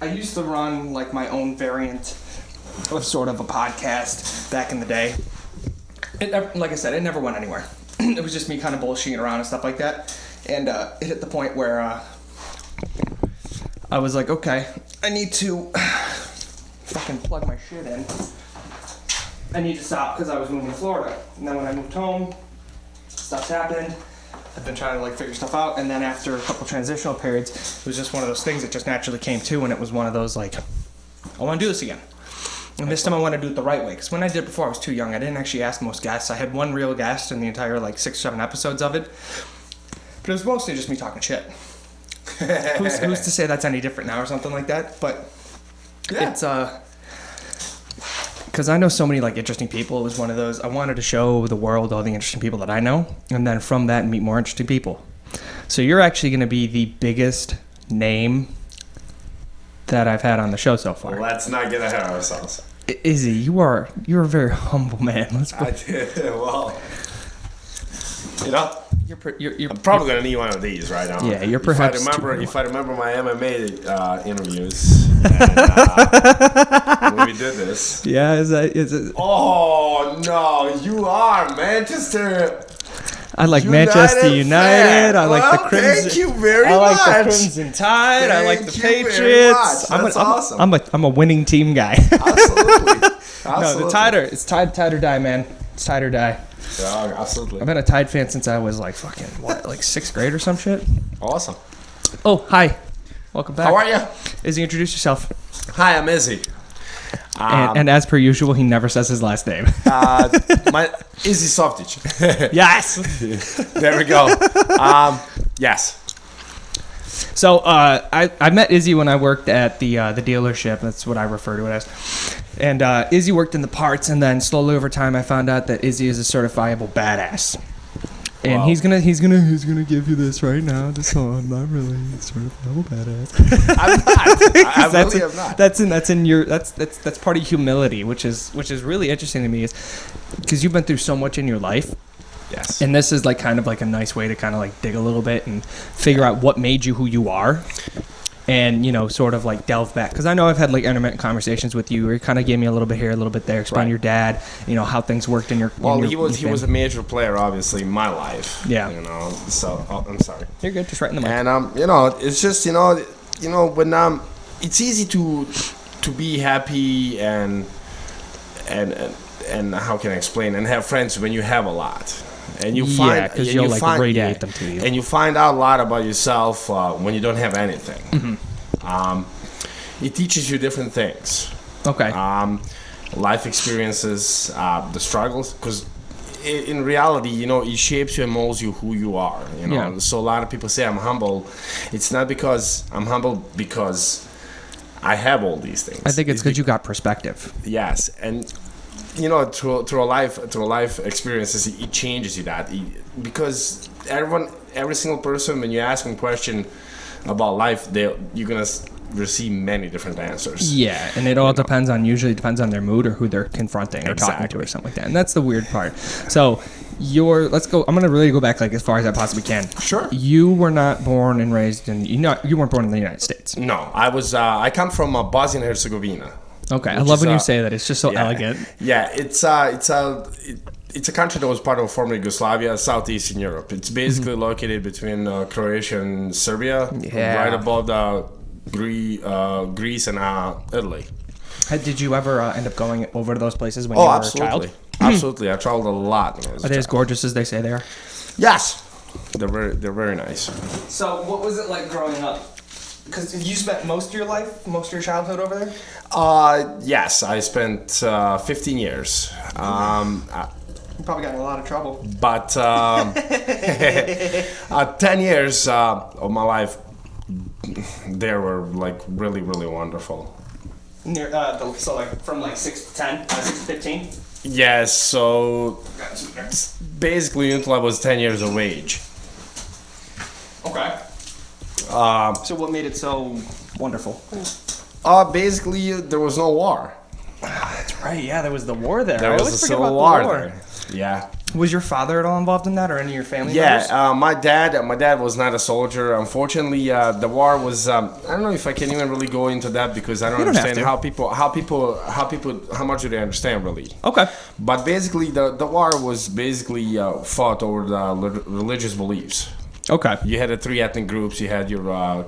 I used to run like my own variant of sort of a podcast back in the day. Like I said, it never went anywhere. It was just me kind of bullshitting around and stuff like that. And it hit the point where I was like, okay, I need to fucking plug my shit in. I need to stop because I was moving to Florida. And then when I moved home, stuff's happened. I've been trying to like figure stuff out. And then after a couple transitional periods, it was just one of those things that just naturally came to. And it was one of those like, I want to do this again. And this time I want to do it the right way. Because when I did it before, I was too young. I didn't actually ask most guests. I had one real guest in the entire like 6 or 7 episodes of it. But it was mostly just me talking shit. Who's to say that's any different now or something like that? But yeah. It's because I know so many like interesting people. It was one of those. I wanted to show the world all the interesting people that I know, and then from that meet more interesting people. So you're actually going to be the biggest name that I've had on the show so far. Let's not get ahead of ourselves. Izzy, you're a very humble man. Well, you know, you're I'm probably gonna need one of these right now. Yeah, you're perhaps. If I remember my MMA interviews, when we did this. Yeah, is it? Oh no, you are Manchester. I like Manchester United. I like the Crimson. Thank you very much. I like the Crimson Tide. I like the Patriots. That's awesome. I'm a winning team guy. Absolutely. No, the Tide it's Tide or die, man. It's Tide or die. Yeah, absolutely. I've been a Tide fan since I was like fucking like 6th grade or some shit. Awesome. Oh, hi. Welcome back. How are you? Izzy, introduce yourself. Hi, I'm Izzy. And as per usual, he never says his last name. My Izzy Softic. Yes. There we go. Yes. So I met Izzy when I worked at the dealership. That's what I refer to it as. And Izzy worked in the parts, and then slowly over time, I found out that Izzy is a certifiable badass. And wow. he's gonna give you this right now. This I'm not really a certifiable badass. I'm not. I really am not. That's in your that's part of humility, which is really interesting to me, is because you've been through so much in your life. Yes. And this is like kind of like a nice way to kind of like dig a little bit and figure out what made you who you are. And, you know, sort of like delve back. Because I know I've had like intermittent conversations with you where you kind of gave me a little bit here, a little bit there, explain your dad, you know, how things worked in your he was a major player, obviously, in my life. Yeah. You know, so, I'm sorry. You're good, just right in the mic. And, you know, it's just, you know, when, it's easy to be happy and how can I explain, and have friends when you have a lot. And you find, because you'll like radiate them to you, and you find out a lot about yourself when you don't have anything. Mm-hmm. It teaches you different things. Okay. Life experiences, the struggles, because in reality, you know, it shapes you and molds you who you are. You know, yeah. So a lot of people say I'm humble. It's not because I'm humble because I have all these things. I think it's because you got perspective. Yes, and. You know, through a life experiences, it changes you because every single person, when you ask them a question about life, you're gonna receive many different answers. Yeah, and it all depends on their mood or who they're confronting or talking to or something like that. And that's the weird part. So let's go. I'm gonna really go back like as far as I possibly can. Sure. You were not born and raised you weren't born in the United States. No, I was. I come from Bosnia and Herzegovina. Okay, I love when you say that. It's just so elegant. Yeah, it's a country that was part of former Yugoslavia, southeastern Europe. It's basically located between Croatia and Serbia, right above Greece and Italy. Did you ever end up going over to those places when you were a child? Absolutely. I traveled a lot when I was Are they as gorgeous as they say they are? Yes, they're very nice. So, what was it like growing up? Because you spent most of your childhood over there? Yes, I spent 15 years. You probably got in a lot of trouble. But 10 years of my life, they were like really, really wonderful. So like from like 6 to 10, 6 to 15? Yes, so basically until I was 10 years of age. Okay. So what made it so wonderful? Basically, there was no war. That's right. Yeah, there was the war there. There I was always a forget civil about the war war. there. Yeah. Was your father at all involved in that, or any of your family members? Yeah, my dad was not a soldier. Unfortunately, the war was. I don't know if I can even really go into that because I don't understand how much do they understand really. Okay. But basically, the war was basically fought over the religious beliefs. Okay. You had the three ethnic groups. You had your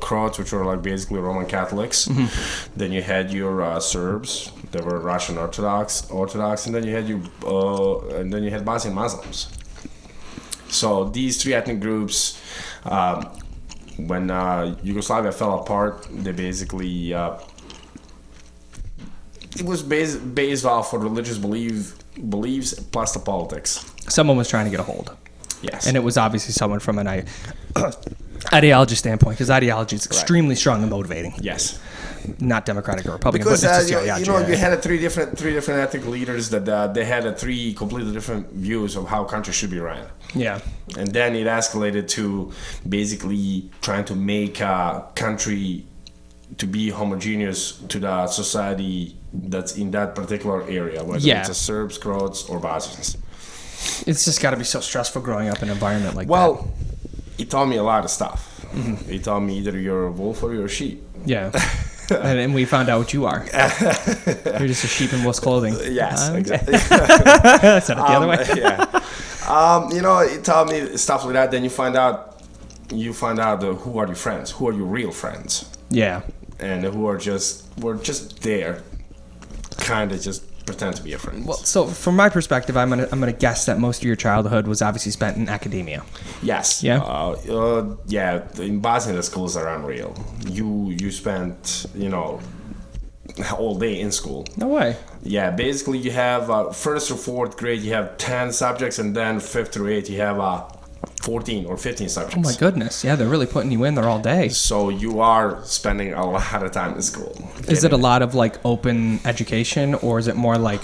Croats, which were like basically Roman Catholics. Mm-hmm. Then you had your Serbs. They were Russian Orthodox, and then you had Bosnian Muslims. So these three ethnic groups, when Yugoslavia fell apart, they basically it was based off of religious beliefs plus the politics. Someone was trying to get a hold. Yes. And it was obviously someone from an ideology standpoint, because ideology is extremely strong and motivating. Yes. Not Democratic or Republican. Because but you had three different ethnic leaders that they had three completely different views of how countries should be run. Yeah. And then it escalated to basically trying to make a country to be homogeneous to the society that's in that particular area, whether it's a Serbs, Croats, or Bosnians. It's just got to be so stressful growing up in an environment like that. Well, it taught me a lot of stuff. Mm-hmm. It taught me either you're a wolf or you're a sheep. Yeah. And we found out what you are. You're just a sheep in wolf's clothing. Yes, exactly. I said it the other way. Yeah. It taught me stuff like that. Then you find out who are your friends, who are your real friends. Yeah. And who are we're just there, kind of just pretend to be your friends. Well, so from my perspective, I'm gonna guess that most of your childhood was obviously spent in academia. Yes. Yeah. Yeah. In Bosnia, the schools are unreal. You spent all day in school. No way. Yeah. Basically, you have first through fourth grade, you have 10 subjects, and then fifth through eighth, you have 14 or 15 subjects. Oh my goodness. Yeah, they're really putting you in there all day. So you are spending a lot of time in school. Is it a lot of like open education, or is it more like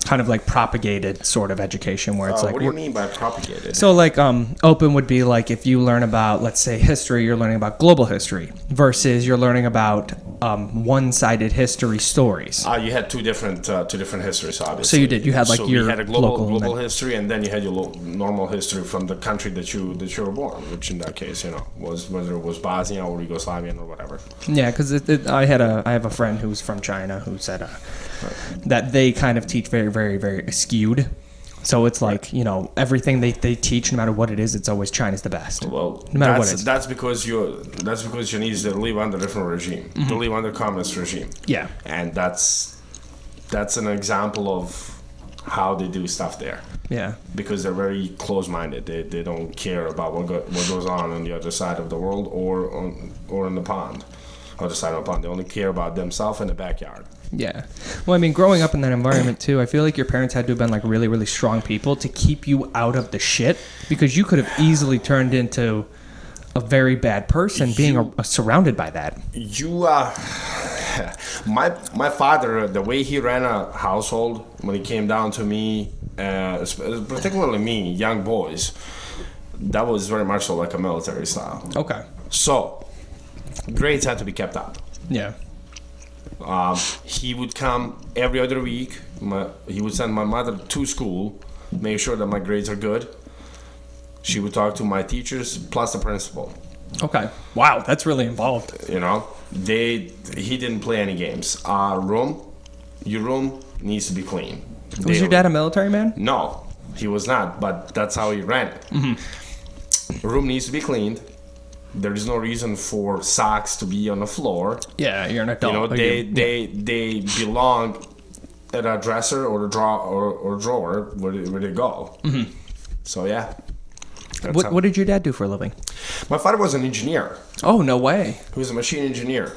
kind of like propagated sort of education where it's like... What do you mean by propagated? So like open would be like if you learn about, let's say, history, you're learning about global history versus you're learning about one-sided history stories. You had two different histories, obviously. So you did. You had like your you had a global history, and then you had your normal history from the country that you were born, which in that case, was whether it was Bosnia or Yugoslavian or whatever. Yeah, because I have a friend who's from China who said that they kind of teach very, very, very skewed. So it's like, everything they teach, no matter what it is, it's always China's the best. Well, no matter what it is. That's because Chinese they live under a different regime. Mm-hmm. They live under communist regime. Yeah. And that's an example of how they do stuff there. Yeah. Because they're very close-minded. They don't care about what goes on the other side of the world or in the pond. Other side of the pond. They only care about themselves and the backyard. Yeah. Well, I mean, growing up in that environment too, I feel like your parents had to have been like really, really strong people to keep you out of the shit, because you could have easily turned into a very bad person being surrounded by that. My father, the way he ran a household when it came down to me, particularly me, young boys, that was very much so like a military style. Okay. So, grades had to be kept up. Yeah. He would come every other week. He would send my mother to school, make sure that my grades are good. She would talk to my teachers plus the principal. Okay. Wow, that's really involved. He didn't play any games. Your room needs to be clean. Was your dad a military man? No, he was not, but that's how he ran it. Mm-hmm. Room needs to be cleaned. There is no reason for socks to be on the floor. Yeah, you're an adult. They belong at a dresser or a drawer where they go. Mm-hmm. So yeah. What did your dad do for a living? My father was an engineer. Oh, no way. He was a machine engineer.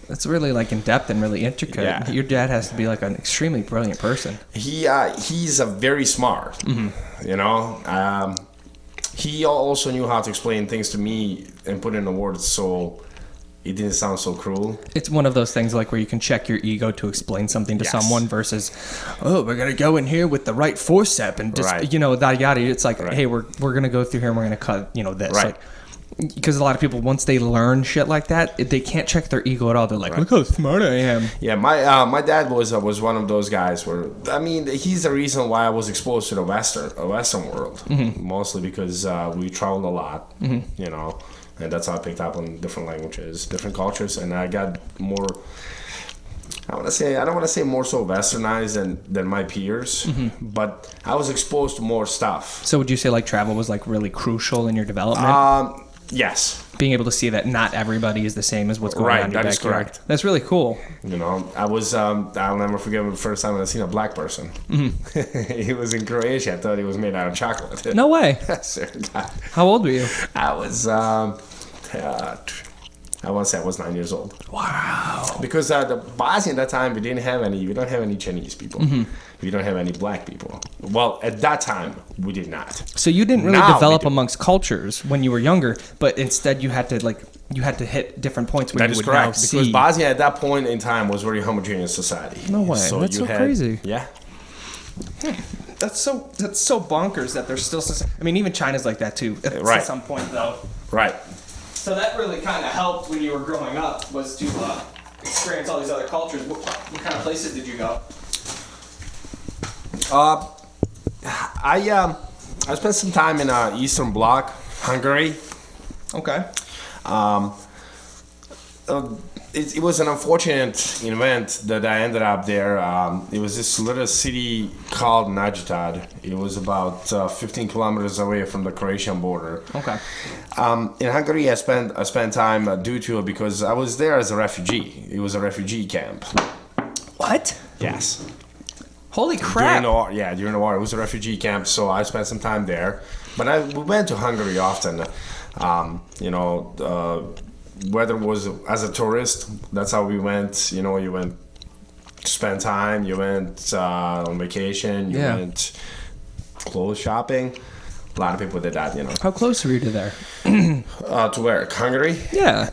That's really like in depth and really intricate. Yeah. Your dad has to be like an extremely brilliant person. He's a very smart. Mm-hmm. He also knew how to explain things to me and put in the words so it didn't sound so cruel. It's one of those things like where you can check your ego to explain something to someone versus, we're going to go in here with the right forcep and just, yada yada. It's like, hey, we're going to go through here and we're going to cut, this. Right. Like, because a lot of people, once they learn shit like that, they can't check their ego at all. They're like, look how smart I am. Yeah, my dad was one of those guys where, I mean, he's the reason why I was exposed to the Western world, mostly because we traveled a lot, you know, and that's how I picked up on different languages, different cultures, and I got more. I don't want to say more so westernized than my peers, but I was exposed to more stuff. So would you say like travel was like really crucial in your development? Yes. Being able to see that not everybody is the same as what's going on in your backyard. That is correct. That's really cool. You know, I was, I'll never forget the first time I seen a black person. He was in Croatia. I thought he was made out of chocolate. No way. Sir, God. How old were you? I was, I want to say I was 9 years old. Wow. Because the Bosnia at that time, we don't have any Chinese people. We don't have any black people. Well, at that time, we did not. So you didn't really develop amongst cultures when you were younger, but instead you had to hit different points where that you would correct, now see. because Bosnia at that point in time was a very homogeneous society. No way. That's so crazy. Yeah. That's so bonkers that there's still. I mean, even China's like that too. Right. At some point, though. Right. So that really kind of helped when you were growing up, was to experience all these other cultures. What kind of places did you go? I spent some time in Eastern Bloc, Hungary. Okay. It was an unfortunate event that I ended up there. It was this little city called Nagytad. It was about 15 kilometers away from the Croatian border. Okay. In Hungary, I spent time due to it because I was there as a refugee. It was a refugee camp. What? Yes. Holy crap! During the war, it was a refugee camp, so I spent some time there. But we went to Hungary often. Whether it was as a tourist, that's how we went. You know, you went to spend time. You went on vacation. You went clothes shopping. A lot of people did that. You know. How close were you to there? To where? Hungary? Yeah.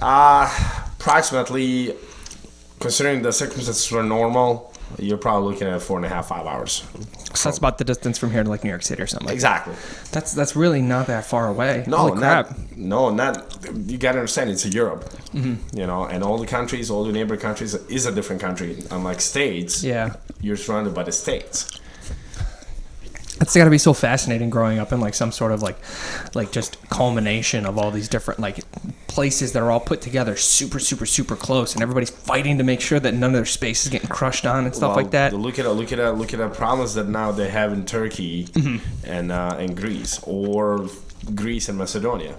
Approximately, considering the circumstances were normal, you're probably looking at 4.5, 5 hours. So that's about the distance from here to like New York City or something. Exactly. That's really not that far away. No, Holy crap. Not. You gotta understand, it's Europe. You know, and all the neighbor countries is a different country. Unlike states, you're surrounded by the states. It's got to be so fascinating growing up in like some sort of like just culmination of all these different like places that are all put together super super super close, and everybody's fighting to make sure that none of their space is getting crushed on and stuff like that. Look at the problems that now they have in Turkey and Greece, or Greece and Macedonia.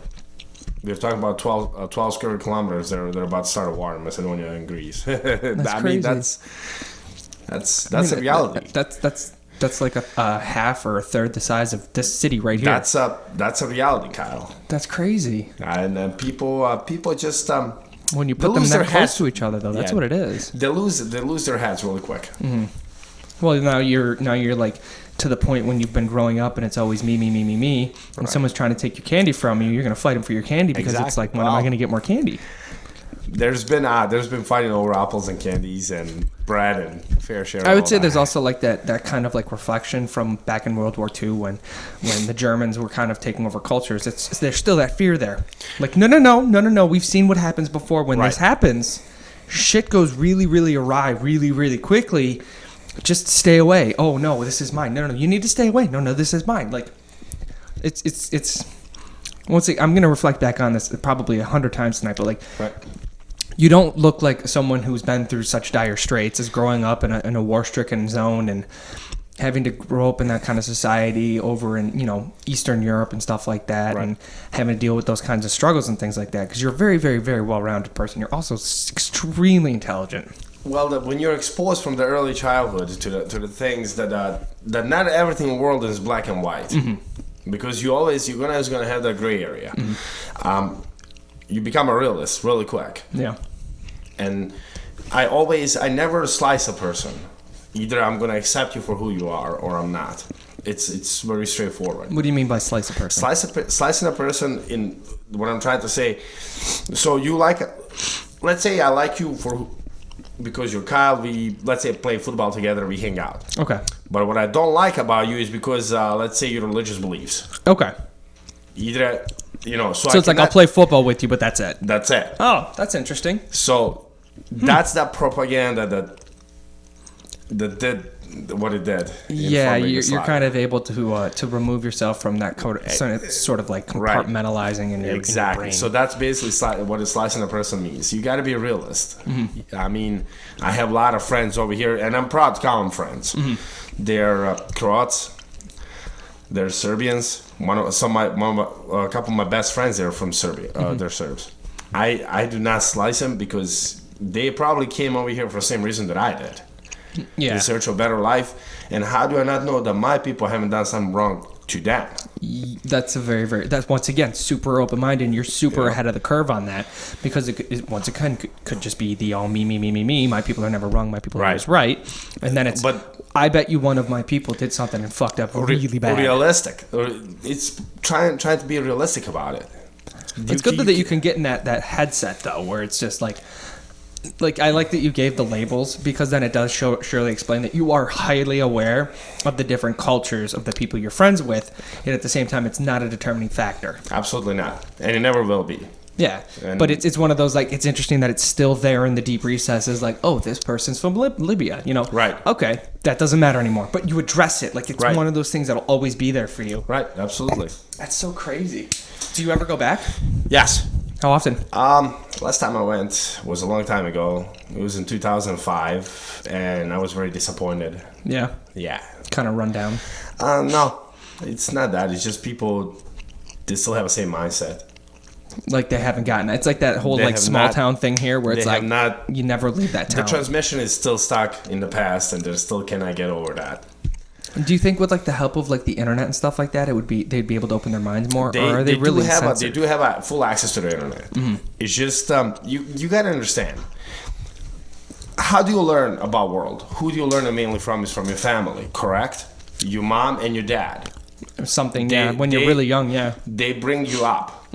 We're talking about 12 square kilometers. They're about to start a war in Macedonia and Greece. That's I crazy. mean, that's a reality. That's like a half or a third the size of this city right here. That's a reality, Kyle. That's crazy. And people just when you put them that close to each other, though, that's what it is. They lose their heads really quick. Well, now you're like to the point when you've been growing up and it's always me, and someone's trying to take your candy from you, you're gonna fight them for your candy because it's like, when am I gonna get more candy? There's been fighting over apples and candies and bread and fair share. I would say there's also like that kind of like reflection from back in World War II when the Germans were kind of taking over cultures. There's still that fear there. Like no. We've seen what happens before. When this happens, shit goes really, really awry, really, really quickly. Just stay away. Oh no, this is mine. No, you need to stay away. No, this is mine. Like it's. Once I'm gonna reflect back on this probably 100 times tonight, but like. Right. You don't look like someone who's been through such dire straits as growing up in a war-stricken zone and having to grow up in that kind of society over in, Eastern Europe and stuff like that, and having to deal with those kinds of struggles and things like that, because you're a very, very, very well-rounded person. You're also extremely intelligent. Well, when you're exposed from the early childhood to the things that not everything in the world is black and white, because you're always gonna have that gray area. You become a realist really quick. Yeah. And I never slice a person. Either I'm going to accept you for who you are or I'm not. It's very straightforward. What do you mean by slice a person? Slicing a person in what I'm trying to say. So let's say I like you because you're Kyle. Let's say play football together. We hang out. Okay. But what I don't like about you is because let's say your religious beliefs. Okay. Either So it's like I'll play football with you, but that's it. That's it. Oh, that's interesting. So that's that propaganda that did what it did. Yeah, you're kind of able to remove yourself from that code. So it's sort of like compartmentalizing in your exactly. brain. So that's basically what a slicing a person means. You got to be a realist. I mean, I have a lot of friends over here, and I'm proud to call them friends. They're Croats. They're Serbians. A couple of my best friends are from Serbia. They're Serbs. I do not slice them because they probably came over here for the same reason that I did. Yeah. In search of a better life. And how do I not know that my people haven't done something wrong to them? That's that's once again super open-minded, and you're super ahead of the curve on that, because it once again could just be the all me. My people are never wrong. My people are always right. And then I bet you one of my people did something and fucked up really bad. Realistic. It's trying to be realistic about it. It's good that you can get in that headset though, where it's just like I like that you gave the labels, because then it does surely explain that you are highly aware of the different cultures of the people you're friends with, yet at the same time it's not a determining factor. Absolutely not, and it never will be. Yeah, but it's one of those, like, it's interesting that it's still there in the deep recesses, like, oh, this person's from Libya, Right. Okay, that doesn't matter anymore, but you address it, like it's one of those things that'll always be there for you. Right, absolutely. That's so crazy. Do you ever go back? Yes. How often? Last time I went was a long time ago. It was in 2005, and I was very disappointed. Yeah. Yeah. Kind of run down. No, it's not that. It's just people, they still have the same mindset. Like they haven't gotten it. It's like that whole small town thing here where it's like you never leave that town. The transmission is still stuck in the past, and they still cannot get over that. Do you think with like the help of like the internet and stuff like that, they'd be able to open their minds more, or are they really censored? They do have a full access to the internet. It's just you got to understand. How do you learn about world? Who do you learn it mainly from? Is from your family, correct? Your mom and your dad. Something, when you're really young, they bring you up,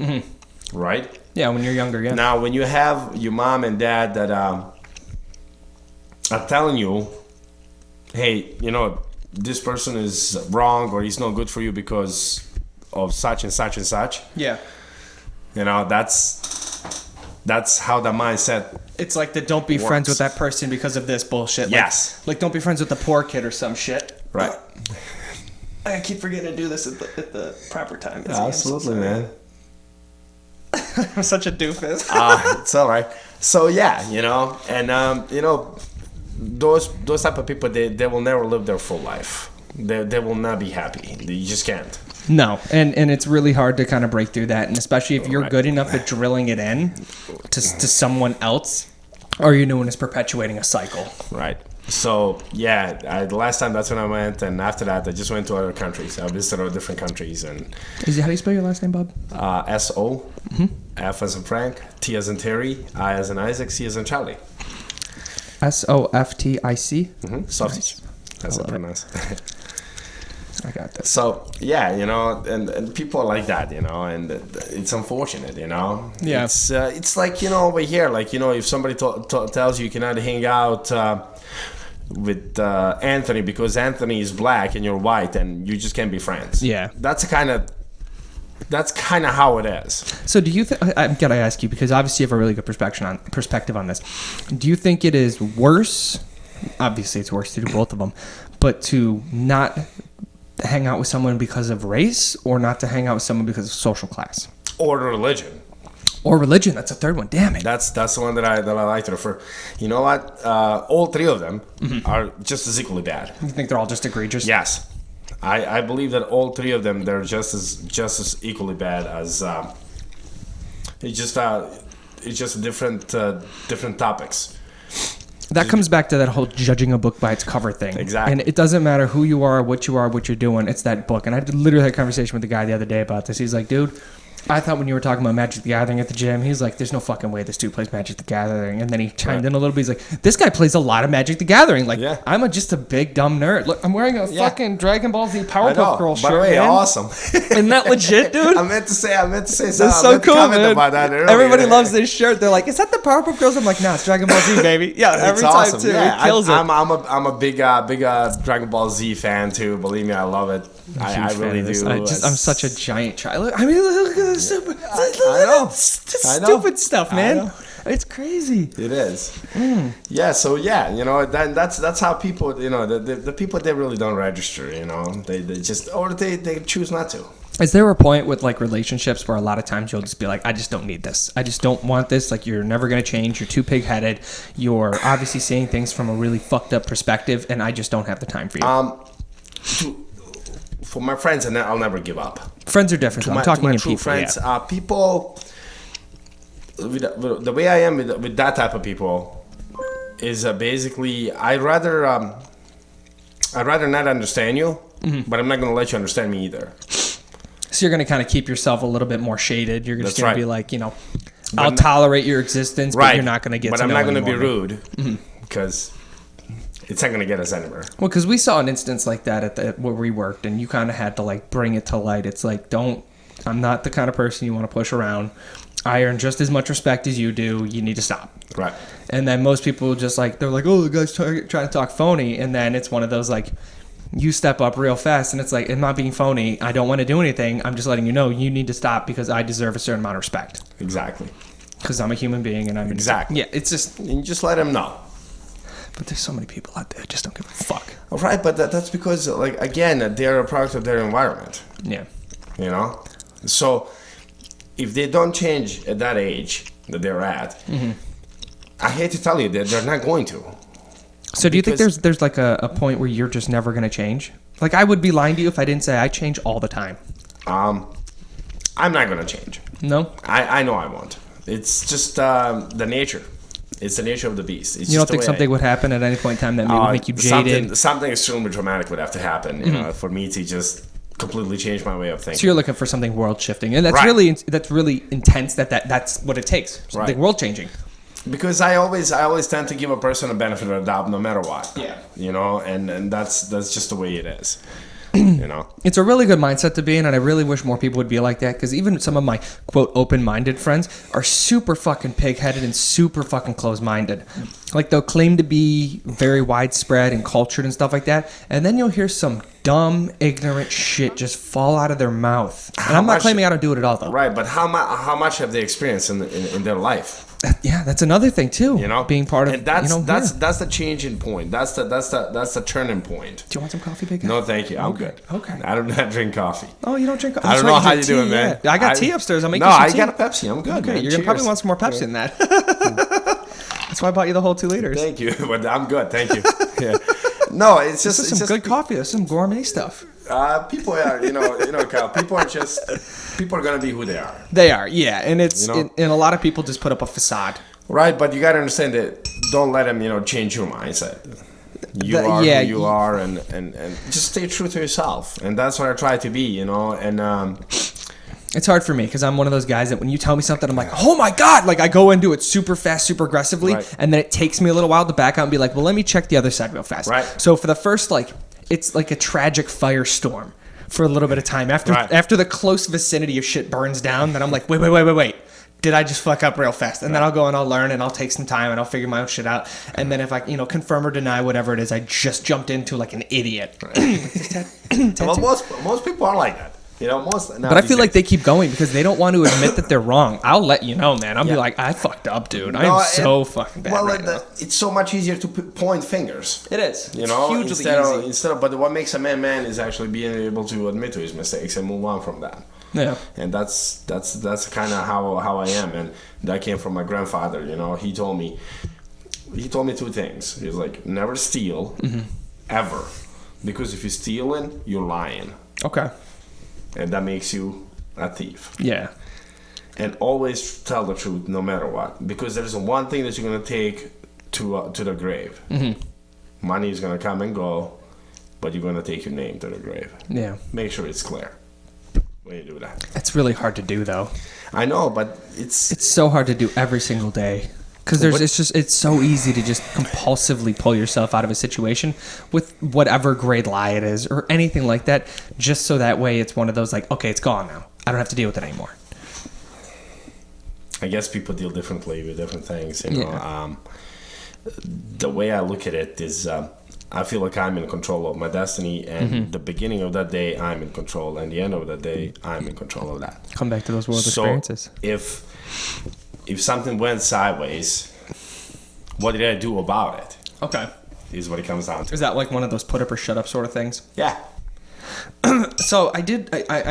right? Yeah, when you're younger, yeah. Now, when you have your mom and dad that are telling you, hey, this person is wrong, or he's not good for you because of such and such and such. Yeah. That's how the mindset. It's like the don't be friends with that person because of this bullshit. Yes. Like don't be friends with the poor kid or some shit. Right. I keep forgetting to do this at the proper time. Absolutely, man. I'm such a doofus. It's all right. So yeah, those type of people, they will never live their full life. They will not be happy. You just can't. No, and it's really hard to kind of break through that, and especially if you're good enough at drilling it in to someone else, all you're doing is perpetuating a cycle. Right. So yeah, the last time that's when I went, and after that I just went to other countries. I visited other different countries. And how do you spell your last name, Bob? S-O, F as in Frank, T as in Terry, I as in Isaac, C as in Charlie. Softic. Softic. Nice. That's how I pronounce it. I got that. So yeah, and people are like that, and it's unfortunate, Yeah. It's like over here, like if somebody tells you cannot hang out with Anthony because Anthony is black and you're white, and you just can't be friends. Yeah. That's kind of how it is. So do you think, I've got to ask you, because obviously you have a really good perspective on this. Do you think it is worse, obviously it's worse to do both of them, but to not hang out with someone because of race, or not to hang out with someone because of social class? Or religion. Or religion, that's a third one, damn it. That's the one that I like to refer. You know what? All three of them are just as equally bad. You think they're all just egregious? Yes. I believe that all three of them, they're just as equally bad as it's just different topics. That comes back to that whole judging a book by its cover thing. Exactly. And it doesn't matter who you are, what you're doing. It's that book. And I literally had a conversation with the guy the other day about this. He's like, dude, I thought when you were talking about Magic the Gathering at the gym, he's like, there's no fucking way this dude plays Magic the Gathering. And then he chimed in a little bit. He's like, this guy plays a lot of Magic the Gathering. Like, I'm just a big dumb nerd. Look, I'm wearing a fucking Dragon Ball Z Powerpuff Girl shirt. By the way, awesome. Isn't that legit, dude? I meant to say That's so cool, man. About that earlier. Everybody loves this shirt. They're like, is that the Powerpuff Girls? I'm like, no, it's Dragon Ball Z, baby. Yeah, every time, awesome. too. Yeah, it kills it. I'm a big Dragon Ball Z fan, too. Believe me, I love it. I really do. I'm such a giant child. I mean, look at stupid. I know. Stupid stuff, man. It's crazy. It is. Yeah. So yeah, then that's how people, the people, they really don't register. They just, or they choose not to. Is there a point with like relationships where a lot of times you'll just be like, I just don't need this. I just don't want this. Like, you're never going to change. You're too pig-headed. You're obviously seeing things from a really fucked up perspective, and I just don't have the time for you. For my friends, and I'll never give up. Friends are different. I'm talking to my in true people. Friends, Yeah. People. The way I am with that type of people is basically I'd rather not understand you, but I'm not going to let you understand me either. So you're going to kind of keep yourself a little bit more shaded. You're just going to be like, I'll But tolerate your existence, but you're not going to get to know But I'm not going to be anymore. rude because it's not going to get us anywhere. Well, because we saw an instance like that at where we worked, and you kind of had to like bring it to light. It's like, I'm not the kind of person you want to push around. I earn just as much respect as you do. You need to stop. Right. And then most people just like, they're like, oh, the guy's trying to talk phony. And then it's one of those like, you step up real fast, and it's like, I'm not being phony. I don't want to do anything. I'm just letting you know you need to stop because I deserve a certain amount of respect. Exactly. Because I'm a human being, and I'm exactly. Yeah, it's just. And you just let them know. But there's so many people out there that just don't give a fuck. Right, but that's because, like, again, they're a product of their environment. Yeah. So if they don't change at that age that they're at, I hate to tell you that they're not going to. So do you think there's like a point where you're just never going to change? Like, I would be lying to you if I didn't say I change all the time. I'm not going to change. No? I know I won't. It's just the nature. It's the nature of the beast. It's you don't just think something would happen at any point in time that would make you jaded? Something extremely dramatic would have to happen, for me to just completely change my way of thinking. So you're looking for something world shifting, and that's Right. really intense. That's what it takes. Something Right. world changing. Because I always tend to give a person a benefit of the doubt, no matter what. Yeah. And that's just the way it is. It's a really good mindset to be in, and I really wish more people would be like that, because even some of my, quote, open-minded friends are super fucking pig-headed and super fucking closed-minded. Like, they'll claim to be very widespread and cultured and stuff like that, and then you'll hear some dumb, ignorant shit just fall out of their mouth. And I'm not claiming I don't do it at all, though. Right, but how much have they experienced in their life? Yeah, that's another thing too. Being part of, and that's the changing point. That's the turning point. Do you want some coffee, big guy? No, thank you. I'm good. Okay. I do not drink coffee. Oh, you don't drink coffee? I don't know how you do it, man. Yeah. I got tea upstairs. I'll make you No, some I tea. got a Pepsi. I'm good. Okay, Man. you're gonna probably want some more Pepsi in that. That's why I bought you the whole 2 liters. Thank you, but I'm good. Thank you. Yeah. No, it's just This is some good coffee. This is some gourmet stuff. People are, Kyle. People are gonna be who they are. They are, yeah, and it's and a lot of people just put up a facade. Right, but you gotta understand that. Don't let them, change your mindset. You are who you are, and just stay true to yourself. And that's what I try to be, And it's hard for me because I'm one of those guys that when you tell me something, I'm like, oh my god! Like, I go into it super fast, super aggressively, and then it takes me a little while to back out and be like, well, let me check the other side real fast. Right. So for the first, it's like a tragic firestorm for a little bit of time. After the close vicinity of shit burns down, then I'm like, wait. Did I just fuck up real fast? And then I'll go and I'll learn and I'll take some time and I'll figure my own shit out. And then if I, confirm or deny whatever it is I just jumped into like an idiot. Well, most people are like that. But I feel like they keep going because they don't want to admit that they're wrong. I'll let you know, man. I'll be like, I fucked up, dude. I'm so fucking bad right now. It's so much easier to point fingers. It is. It's hugely easy. But what makes a man is actually being able to admit to his mistakes and move on from that. Yeah. And that's kind of how I am, and that came from my grandfather. He told me 2 things. He was like, never steal, ever, because if you're stealing, you're lying. Okay. And that makes you a thief. Yeah. And always tell the truth, no matter what, because there's one thing that you're gonna take to the grave. Money is gonna come and go, but you're gonna take your name to the grave. Yeah. Make sure it's clear when you do that. It's really hard to do, though. I know, but it's so hard to do every single day. Because it's so easy to just compulsively pull yourself out of a situation with whatever grade lie it is or anything like that, just so that way it's one of those like, okay, it's gone now. I don't have to deal with it anymore. I guess people deal differently with different things. Yeah. The way I look at it is, I feel like I'm in control of my destiny, and the beginning of that day, I'm in control, and the end of that day, I'm in control of that. Come back to those world So experiences. if something went sideways, what did I do about it? Okay. Is what it comes down to. Is that like one of those put up or shut up sort of things? Yeah. So I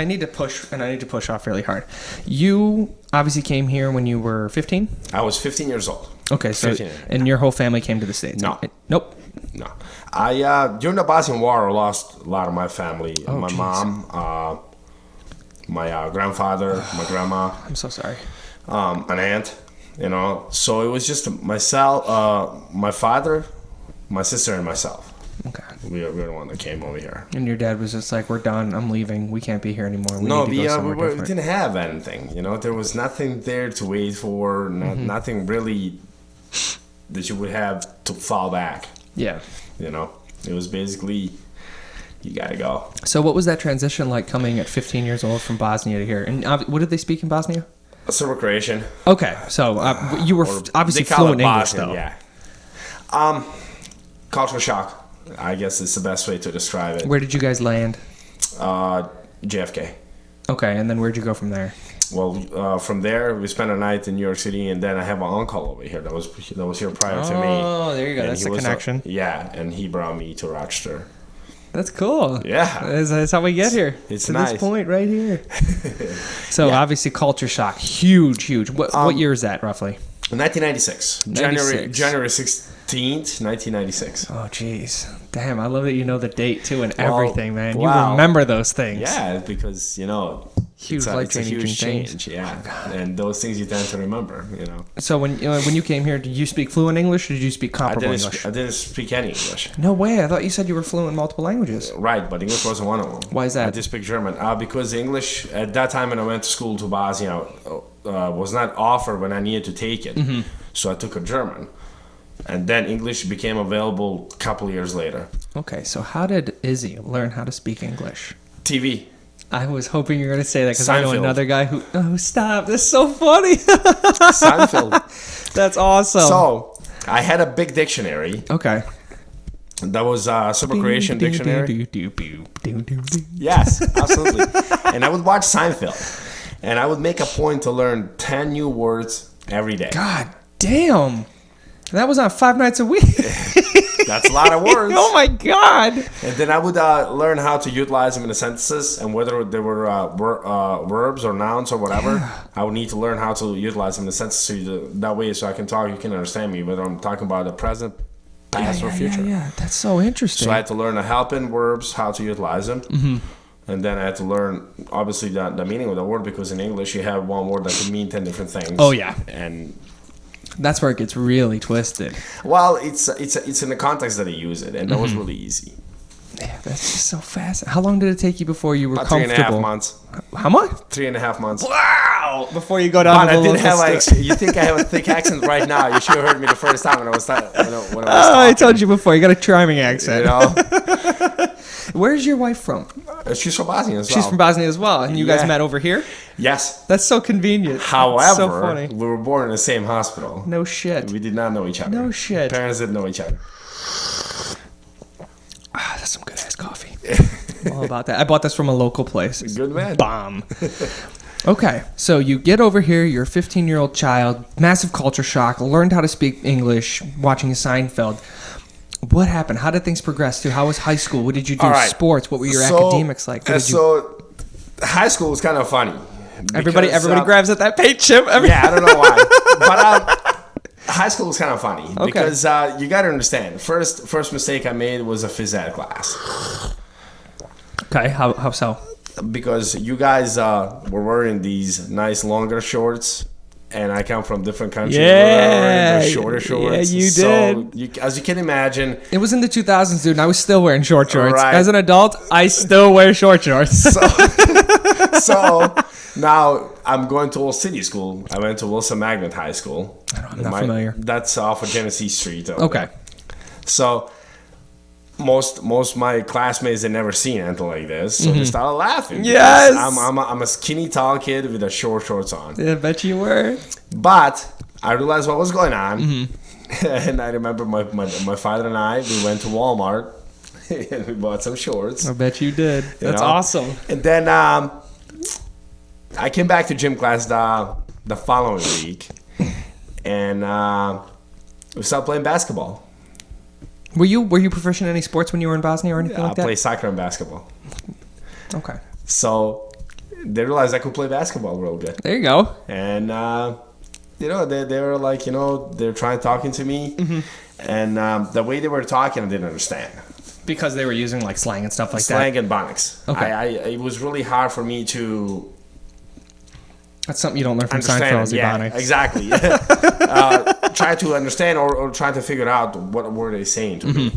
need to push, and I need to push off really hard. You obviously came here when you were 15? I was 15 years old. Okay, so 15. and your whole family came to the States? No. Nope. No. I during the Bosnian War, I lost a lot of my family. My geez. mom, my grandfather, my grandma, I'm so sorry. an aunt, So it was just myself, my father, my sister, and myself. Okay. We were the one that came over here. And your dad was just like, we're done. I'm leaving. We can't be here anymore. We need to go somewhere we different. didn't have anything. There was nothing there to wait for. Nothing really that you would have to fall back. Yeah. It was basically, you gotta go. So what was that transition like coming at 15 years old from Bosnia to here? And what did they speak in Bosnia? Serbo-Croatian. Okay, so you were obviously They call fluent it in English, Bosnian, though. Yeah. Cultural shock, I guess is the best way to describe it. Where did you guys land? JFK. Okay, and then where'd you go from there? Well, from there we spent a night in New York City, and then I have an uncle over here that was here prior to me. Oh, there you go. And That's he the was connection. Yeah, and he brought me to Rochester. That's cool. Yeah. That's how we get here. It's to nice. this point right here. So obviously culture shock, huge. What year is that roughly? 1996. January 16th, 1996. Oh, jeez. Damn, I love that you know the date too and Well, everything, man. wow. You remember those things. Yeah, because Huge it's a life-changing huge things. change. Yeah, and those things you tend to remember. So when you came here, did you speak fluent English or did you speak comparable English? I didn't speak any English. No way. I thought you said you were fluent in multiple languages. Right, but English wasn't one of them. Why is that? I did speak German. Because English, at that time when I went to school to Bosnia, was not offered when I needed to take it. So I took a German. And then English became available a couple of years later. Okay, so how did Izzy learn how to speak English? TV. I was hoping you were going to say that because I know Seinfeld. another guy who... Oh, stop. That's so funny. Seinfeld. That's awesome. So, I had a big dictionary. Okay. That was a Serbo-Croatian dictionary. Yes, absolutely. And I would watch Seinfeld. And I would make a point to learn 10 new words every day. God damn. That was on 5 nights a week. That's a lot of words. Oh my God. And then I would learn how to utilize them in the sentences, and whether they were verbs or nouns or whatever, I would need to learn how to utilize them in the sentences that way so I can talk, you can understand me, whether I'm talking about the present, past, or future. Yeah, that's so interesting. So I had to learn the helping verbs, how to utilize them. And then I had to learn, obviously, the meaning of the word, because in English you have one word that can mean 10 different things. Oh, yeah. And that's where it gets really twisted. well, it's in the context that I use it, and that was really easy. Yeah, that's just so fast. How long did it take you before you were About comfortable? 3.5 months. How much? 3.5 months. Wow! Before you go down But to I the didn't have local like. store. You think I have a thick accent right now? You should have heard me the first time when I was talking. I told you before. You got a charming accent. You Where's your wife from? She's from Bosnia as well. She's from Bosnia as well, and you guys Yeah. met over here. Yes. That's so convenient. However, That's so funny. we were born in the same hospital. No shit. We did not know each other. No shit. Parents didn't know each other. That's some good ass coffee. I'm all about that. I bought this from a local place. It's Good man. bomb. Okay, so you get over here, you're a 15-year-old child, massive culture shock, learned how to speak English, watching Seinfeld. What happened? How did things progress to? How was high school? What did you do? All right. Sports? What were your academics like? What did you... So, high school was kind of funny. Everybody because, grabs at that paint chip. Yeah, I don't know why. But high school was kind of funny. Okay. Because you got to understand, first mistake I made was a phys ed class. Okay, how so? Because you guys were wearing these nice longer shorts, and I come from different countries. Yeah, where shorter shorts. yeah, you did. As you can imagine, It was in the 2000s, dude, and I was still wearing short shorts. Right. As an adult, I still wear short shorts. so now I'm going to Old City School. I went to Wilson Magnet High School. I'm not familiar. That's off of Genesee Street. Okay. So most of my classmates had never seen anything like this, so they started laughing. Yes! because I'm a skinny, tall kid with a short shorts on. Yeah, I bet you were. But I realized what was going on. And I remember my father and I, we went to Walmart and we bought some shorts. I bet you did. That's awesome. And then I came back to gym class the following week, and we started playing basketball. Were you proficient in any sports when you were in Bosnia or anything like that? I played soccer and basketball. Okay. So they realized I could play basketball real good. There you go. And they were like, they're trying talking to me, and the way they were talking, I didn't understand. Because they were using like slang and stuff like Slang that. and bonics. Okay. It was really hard for me to That's something you don't learn from understand. Seinfeld, Yeah, Ebonics. exactly. Try to understand or try to figure out what were they saying to me.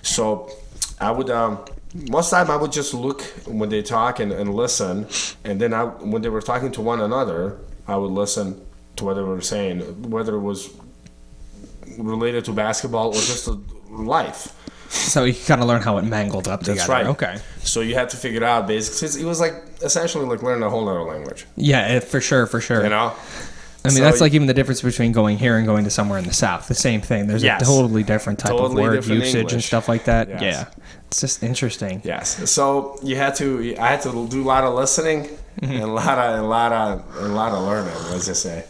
So I would most time I would just look when they talk and listen, and then when they were talking to one another, I would listen to what they were saying, whether it was related to basketball or just life. So you kind of learn how it mangled up together. That's right. Okay. So you had to figure it out basically. It was like essentially like learning a whole other language. Yeah, for sure. You know? I mean, So that's like even the difference between going here and going to somewhere in the South. The same thing. There's Yes. a totally different type Totally of word different usage and English. stuff like that. Yes. Yeah. It's just interesting. Yes. So I had to do a lot of listening and a lot of learning, let's just say.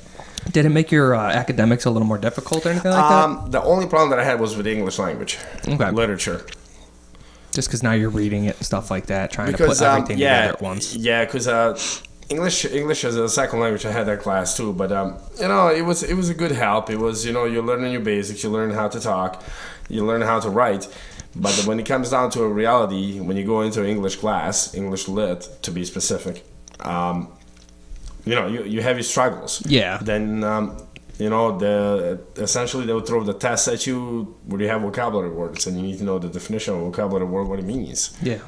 Did it make your academics a little more difficult or anything like that? The only problem that I had was with the English language, Okay. literature. Just because now you're reading it and stuff like that, trying to put everything together at once. Yeah, because English as a second language, I had that class too. But it was a good help. It was you're learning your basics, you learn how to talk, you learn how to write. But when it comes down to a reality, when you go into English class, English lit to be specific, you have your struggles. Yeah. Then essentially they would throw the test at you where you have vocabulary words, and you need to know the definition of a vocabulary word, what it means. Yeah.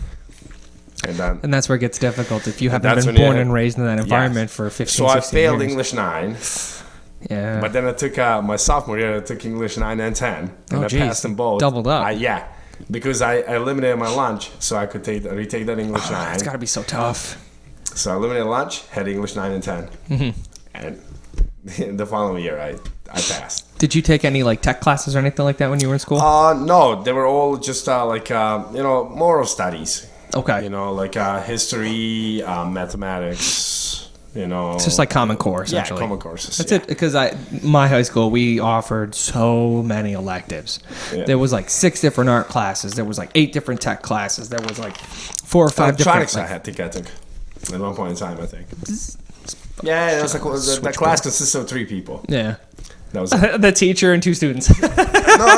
And that's where it gets difficult if you haven't that's been when you born have- and raised in that environment Yes. for 15, So I 16 failed years. English 9, Yeah. but then I took my sophomore year. I took English 9 and 10, and Oh, I geez. passed them both. Doubled up. Because I eliminated my lunch, so I could retake that English 9. It's got to be so tough. So I eliminated lunch, had English 9 and 10, and the following year I passed. Did you take any like tech classes or anything like that when you were in school? No, they were all just moral studies. Okay. Like history, mathematics. It's just like Common Core, essentially. Yeah, common courses. That's it. Because my high school, we offered so many electives. Yeah. There was like 6 different art classes. There was like 8 different tech classes. There was like 4 or 5 Electronics different. I took at one point in time, I think. Yeah, it was like the class consists of 3 people. Yeah. That was it. The teacher and 2 students. No,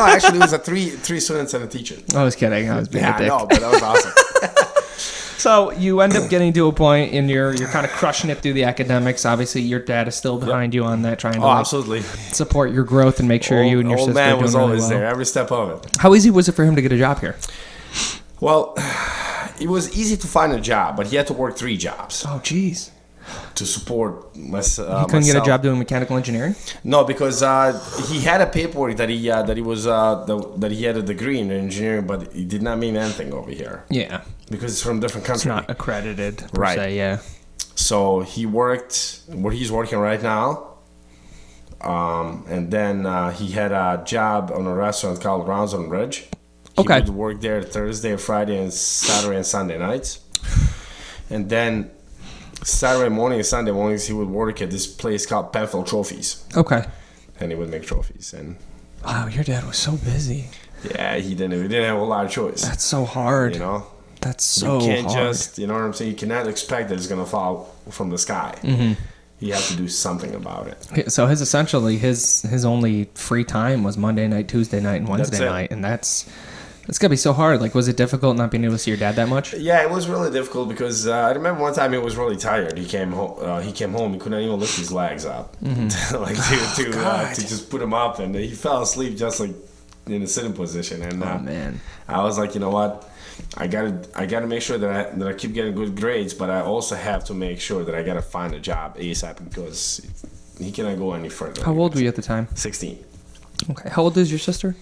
actually, it was three students and a teacher. I was kidding. I was being a I dick. know, but that was awesome. So you end up getting to a point and you're kind of crushing it through the academics. Obviously, your dad is still behind you on that, trying to Absolutely. support your growth and make sure you and your Old sister are man doing was really always well. there, every step of it. How easy was it for him to get a job here? Well, it was easy to find a job, but he had to work 3 jobs Oh, jeez. to support myself. You couldn't get a job doing mechanical engineering? No, because he had a paperwork that he had a degree in engineering, but it did not mean anything over here Yeah. because it's from a different It's country. not accredited, per Right. se, yeah. So he worked where he's working right now, and then he had a job on a restaurant called Rounds on Ridge. He Okay. would work there Thursday, Friday, and Saturday and Sunday nights, and then Saturday morning and Sunday mornings he would work at this place called Penfield Trophies, Okay. and he would make trophies. And Wow, your dad was so busy. yeah, he didn't have a lot of choice. That's so hard. That's so You can't hard. just, you know what I'm saying? You cannot expect that it's gonna fall from the sky. You have to do something about it. So his only free time was Monday night, Tuesday night, and Wednesday That's it. night, and that's gotta be so hard. Like, was it difficult not being able to see your dad that much? Yeah, it was really difficult because I remember one time he was really tired. He came home. He couldn't even lift his legs up, like to just put him up, and he fell asleep just like in a sitting position. And Oh man. I was like, you know what? I gotta make sure that I keep getting good grades, but I also have to make sure that I gotta find a job ASAP because he cannot go any further. How old were you at the time? 16. Okay. How old is your sister?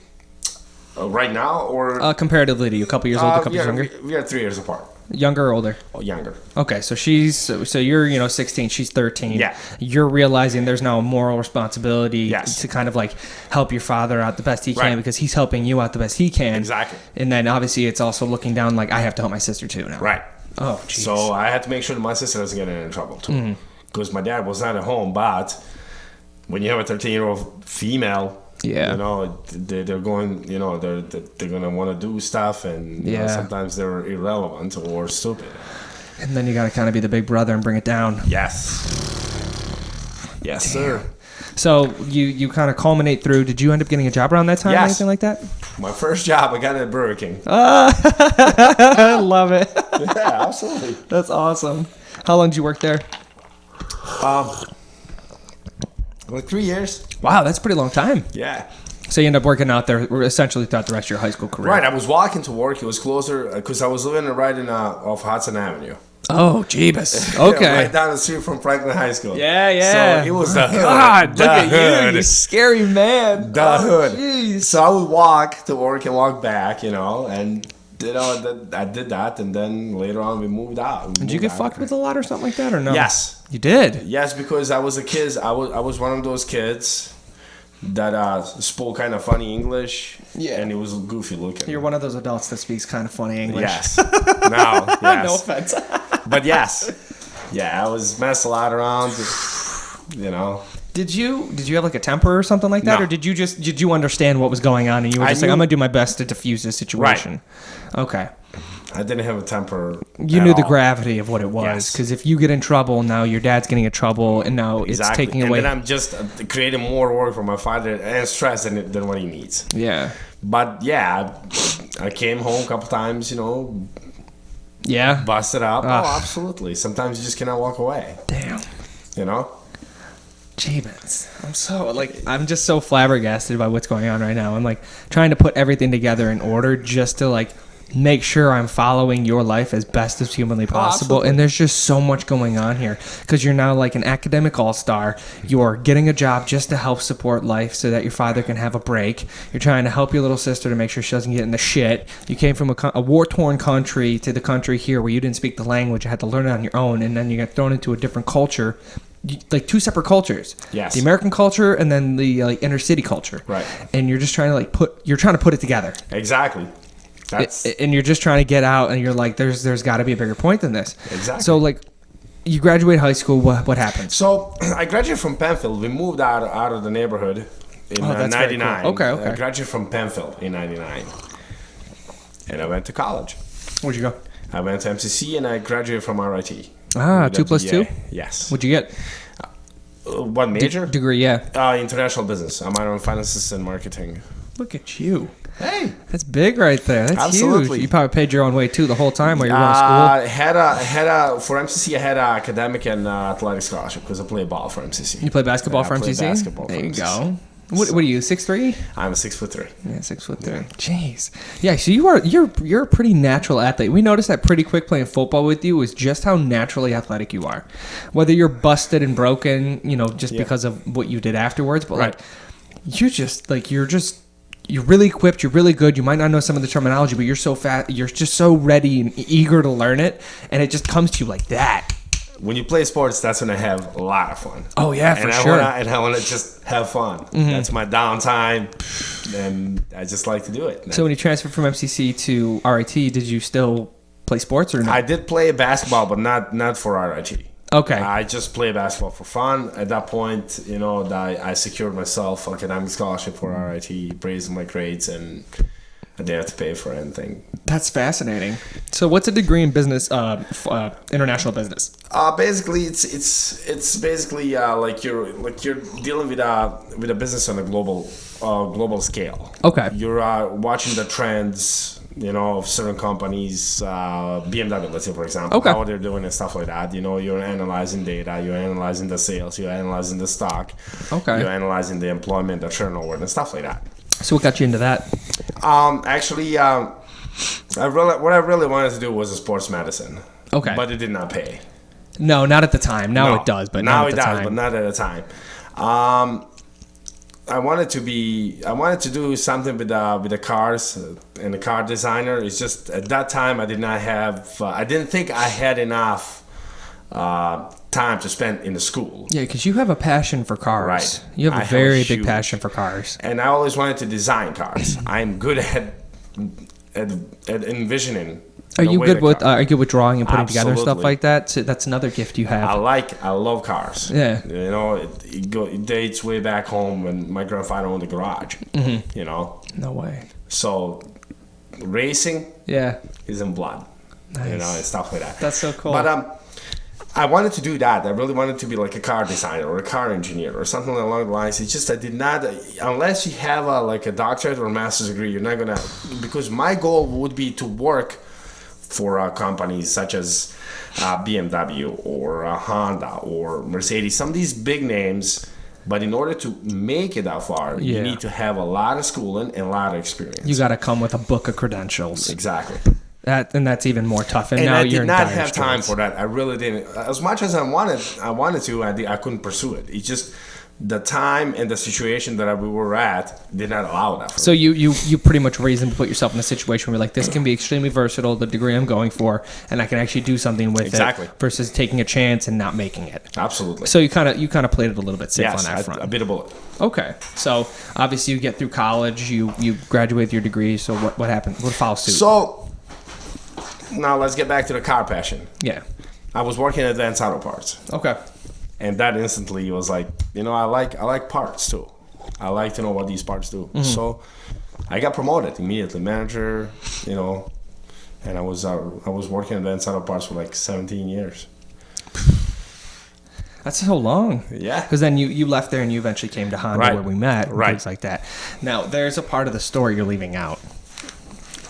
Right now, or Comparatively to you, a couple years older, a couple years younger? we are 3 years apart. Younger or older? Oh, younger. Okay, so so you're 16, she's 13. Yeah. You're realizing there's now a moral responsibility Yes. to kind of like help your father out the best he can Right. because he's helping you out the best he can. Exactly. And then obviously it's also looking down like I have to help my sister too now. Right. Oh, jeez. So I had to make sure that my sister doesn't get in any trouble too, because my dad was not at home. But when you have a 13-year-old female, Yeah. you know, they're going, you know, they're gonna want to do stuff, and you know, Yeah. sometimes they're irrelevant or stupid. And then you got to kind of be the big brother and bring it down. Yes. Yes, sir. So you kind of culminate through. Did you end up getting a job around that time or Yes. anything like that? My first job, I got it at Burger King. I love it. Yeah, absolutely. That's awesome. How long did you work there? Like 3 years. Wow, that's a pretty long time. Yeah. So you end up working out there essentially throughout the rest of your high school career. Right. I was walking to work. It was closer because I was living right off Hudson Avenue. Oh, jeebus. Okay. Yeah, right down the street from Franklin High School. Yeah. So it was the hood. God, the look at hood. you scary man. The hood. Jeez. So I would walk to work and walk back, you know, and you know I did that, and then later on we moved out. Did you get fucked with a lot or something like that, or no? Yes. You did? Yes, because I was a kid. I was one of those kids that spoke kind of funny English. Yeah. And it was goofy looking. You're one of those adults that speaks kind of funny English. Yes. No. Yes. No offense. But yes. Yeah, I was messed a lot around. You know. Did you have like a temper or something like that, No. or did you understand what was going on and you were just like, I'm gonna do my best to diffuse this situation? Right. Okay. I didn't have a temper. You knew the gravity of what it was, Yes. because if you get in trouble, now your dad's getting in trouble, and now it's taking away. And then I'm just creating more work for my father and stress than what he needs. Yeah. But yeah, I came home a couple times, you know, Yeah. busted up. Ugh. Oh, absolutely. Sometimes you just cannot walk away. Damn. You know. Jeebus. I'm just so flabbergasted by what's going on right now. I'm like trying to put everything together in order just to like make sure I'm following your life as best as humanly possible. absolutely. And there's just so much going on here because you're now like an academic all-star. You're getting a job just to help support life so that your father can have a break. You're trying to help your little sister to make sure she doesn't get in the shit. You came from a war-torn country to the country here where you didn't speak the language. You had to learn it on your own, and then you got thrown into a different culture. Like two separate cultures. Yes. The American culture and then the like inner city culture. Right. And you're just trying to like put it together. Exactly. That's And you're just trying to get out, and you're like, there's got to be a bigger point than this. Exactly. So like, you graduate high school. What happened? So I graduated from Penfield. We moved out of the neighborhood in that's very cool. 99. Okay. I graduated from Penfield in 99. And I went to college. Where'd you go? I went to MCC and I graduated from RIT. Ah, With 2 a plus BA. 2. Yes. What'd you get? What major? Degree. Yeah. International business. I'm minor in finances and marketing. Look at you. Hey. That's big right there. That's Absolutely. huge. You probably paid your own way too the whole time while you were in school. For MCC, I had an academic and athletic scholarship because I play ball for MCC. You play basketball Yeah, for I play MCC? basketball There for you MCC. go. What are you, 6'3"? I'm 6'3". Yeah, 6'3". Jeez. Yeah, so you're a pretty natural athlete. We noticed that pretty quick playing football with you is just how naturally athletic you are. Whether you're busted and broken, just because of what you did afterwards, but Right. you're really equipped, you're really good. You might not know some of the terminology, but you're so fast, you're just so ready and eager to learn it, and it just comes to you like that. When you play sports, that's when I have a lot of fun. Oh yeah, for and sure. I want to just have fun. Mm-hmm. That's my downtime, and I just like to do it. So when you transferred from MCC to RIT, did you still play sports or no? I did play basketball, but not for RIT. Okay. I just play basketball for fun. At that point, I secured myself academic scholarship for RIT, raised my grades, and I didn't have to pay for anything. That's fascinating. So what's a degree in business, international business? Basically, it's basically like you're dealing with a business on a global scale. Okay. You're watching the trends, of certain companies, BMW, let's say, for example, Okay. how they're doing and stuff like that. You're analyzing data, you're analyzing the sales, you're analyzing the stock, Okay. you're analyzing the employment, the turnover, and stuff like that. So what got you into that? Actually, what I really wanted to do was a sports medicine. Okay. But it did not pay. No, not at the time. Now No. it does, but now not it at the does, time. but not at the time. I wanted to do something with the cars and the car designer. It's just at that time I didn't think I had enough time to spend in the school. Yeah, because you have a passion for cars. Right. You have I a very big huge- passion for cars. And I always wanted to design cars. I'm good at envisioning. Are you good with car. are you good with drawing and putting together stuff Absolutely. like that? So that's another gift you have. I love cars. Yeah. You know, it dates way back home when my grandfather owned a garage. Mm-hmm. You know, No way. so racing Yeah. is in blood. Nice. You know, and stuff like that. That's so cool. But I wanted to do that. I really wanted to be like a car designer or a car engineer or something along the lines. It's just I did not, unless you have a doctorate or a master's degree, you're not gonna, because my goal would be to work for companies such as BMW or Honda or Mercedes, some of these big names. But in order to make it that far, Yeah. you need to have a lot of schooling and a lot of experience. You got to come with a book of credentials. Exactly. That's even more tough. And And now I you're did in not dire have time straits. for that. I really didn't. As much as I wanted to, I couldn't pursue it. It's just the time and the situation that we were at did not allow that. For So me. you pretty much reasonably put yourself in a situation where like this can be extremely versatile, the degree I'm going for, and I can actually do something with Exactly. it versus taking a chance and not making it. Absolutely. So you kind of played it a little bit safe Yes, on that front. a bit of bullet. Okay, so obviously you get through college, you graduate with your degree. So what happened? What follows suit? So now let's get back to the car passion. Yeah. I was working at Advanced Auto Parts, Okay. and that instantly was like, I like parts too. I like to know what these parts do. Mm-hmm. So I got promoted immediately, manager. And I was working at Advanced Auto Parts for like 17 years. That's so long. Yeah. Because then you left there and you eventually came to Honda Right. where we met and Right. things like that. Now, there's a part of the story you're leaving out.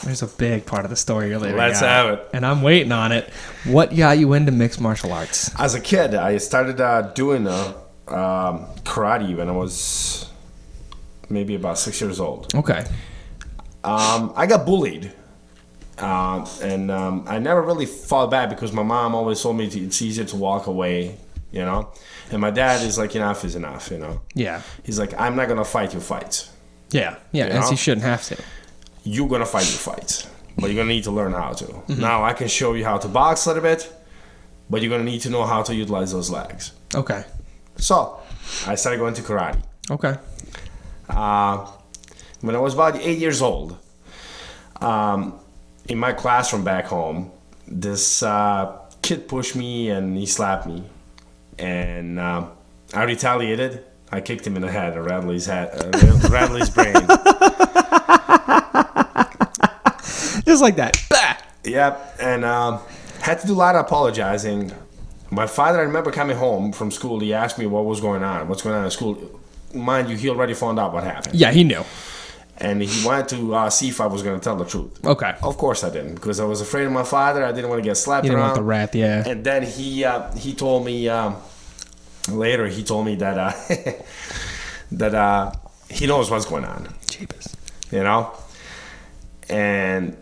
There's a big part of the story you're leaving Let's out. have it. And I'm waiting on it. What got you into mixed martial arts? As a kid, I started doing karate when I was maybe about 6 years old. Okay. I got bullied. And I never really fought back because my mom always told me it's easier to walk away, And my dad is like, enough is enough, Yeah. He's like, I'm not going to fight your fights. Yeah. Yeah. You As know? you shouldn't have to. You're going to fight your fights, but you're going to need to learn how to. Mm-hmm. Now, I can show you how to box a little bit, but you're going to need to know how to utilize those legs. Okay. So, I started going to karate. Okay. When I was about 8 years old, in my classroom back home, this kid pushed me and he slapped me. And I retaliated. I kicked him in the head, rattled his brain. Just like that. Bah! Yep, and had to do a lot of apologizing. My father, I remember coming home from school, he asked me what's going on in school. Mind you, he already found out what happened. Yeah, he knew. And he wanted to see if I was going to tell the truth. Okay. Of course I didn't, because I was afraid of my father. I didn't want to get slapped You didn't around. want the wrath, yeah. And then he told me later. He told me that that he knows what's going on. Jeepers. And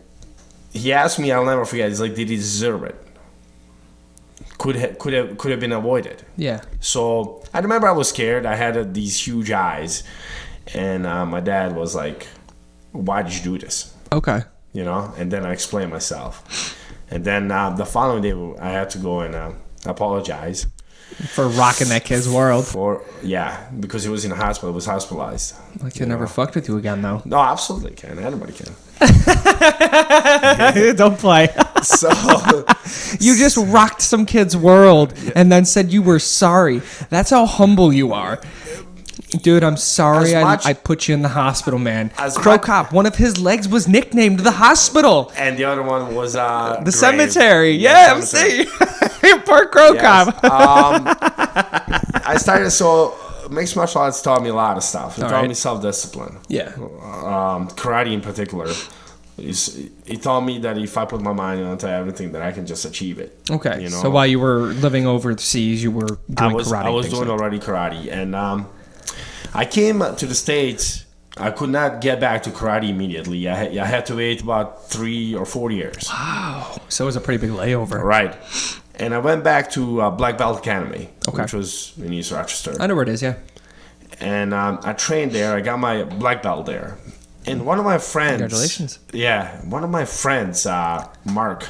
he asked me. I'll never forget. He's like, "Did he deserve it? Could have been avoided." Yeah. So I remember I was scared. I had these huge eyes, and my dad was like, "Why did you do this?" Okay. And then I explained myself. And then the following day, I had to go and apologize. For rocking that kid's world. Because he was in the hospital. He was hospitalized. Like he never fucked with you again, though. No, absolutely can. Anybody can. Don't play. So You just rocked some kid's world and then said you were sorry. That's how humble you are. Dude, I'm sorry I put you in the hospiel, man. Crow Cop, one of his legs was nicknamed the hospital. And the other one was The cemetery. Yeah, cemetery. see? Poor Crow Cop. I started, so mixed martial arts taught me a lot of stuff. It taught right. me self-discipline. Yeah. Karate in particular. It taught me that if I put my mind onto everything, that I can just achieve it. Okay. So while you were living overseas, you were doing karate. I was doing already karate. And I came to the States. I could not get back to karate immediately. I had to wait about 3 or 4 years. Wow. So it was a pretty big layover. Right. And I went back to Black Belt Academy, Okay. which was in East Rochester. I know where it is, yeah. And I trained there. I got my black belt there. And one of my friends... Congratulations. Yeah. One of my friends, Mark,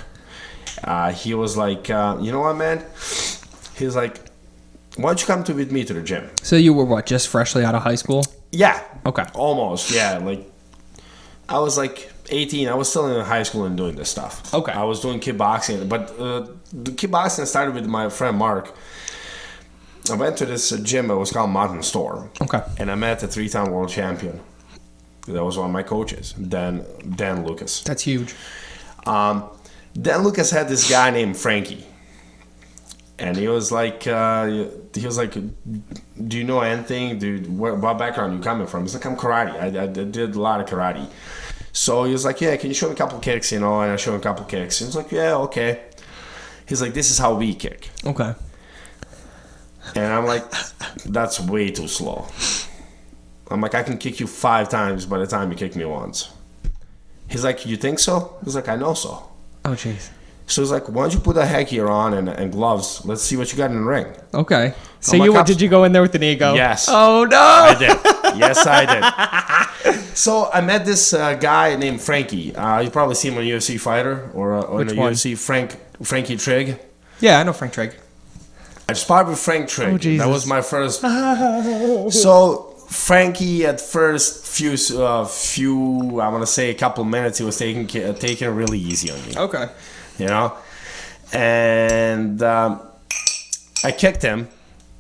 he was like, you know what, man? He was like, why don't you come with me to the gym? So you were what, just freshly out of high school? Yeah. Okay. Almost, yeah. Like, I was like 18. I was still in high school and doing this stuff. Okay. I was doing kickboxing. But the kickboxing started with my friend Mark. I went to this gym. It was called Mountain Storm. Okay. And I met a 3-time world champion. That was one of my coaches, Dan Lucas. That's huge. Dan Lucas had this guy named Frankie. And he was like, do you know anything? Dude, what background you coming from? He's like, I'm karate. I did a lot of karate. So he was like, yeah, can you show me a couple kicks, And I showed him a couple kicks. He was like, yeah, okay. He's like, this is how we kick. Okay. And I'm like, that's way too slow. I'm like, I can kick you 5 times by the time you kick me once. He's like, you think so? He's like, I know so. Oh, jeez. So he's like, why don't you put a headgear on and gloves? Let's see what you got in the ring. Okay. So I'm like, did you go in there with an ego? Yes. Oh, no. I did. Yes, I did. So I met this guy named Frankie. You probably see him on UFC Fighter or in the one? UFC, Frankie Trigg. Yeah, I know Frank Trigg. I sparred with Frank Trigg. Oh, Jesus. That was my first. So Frankie, at first few I want to say a couple minutes, he was taking it really easy on me. Okay. And I kicked him,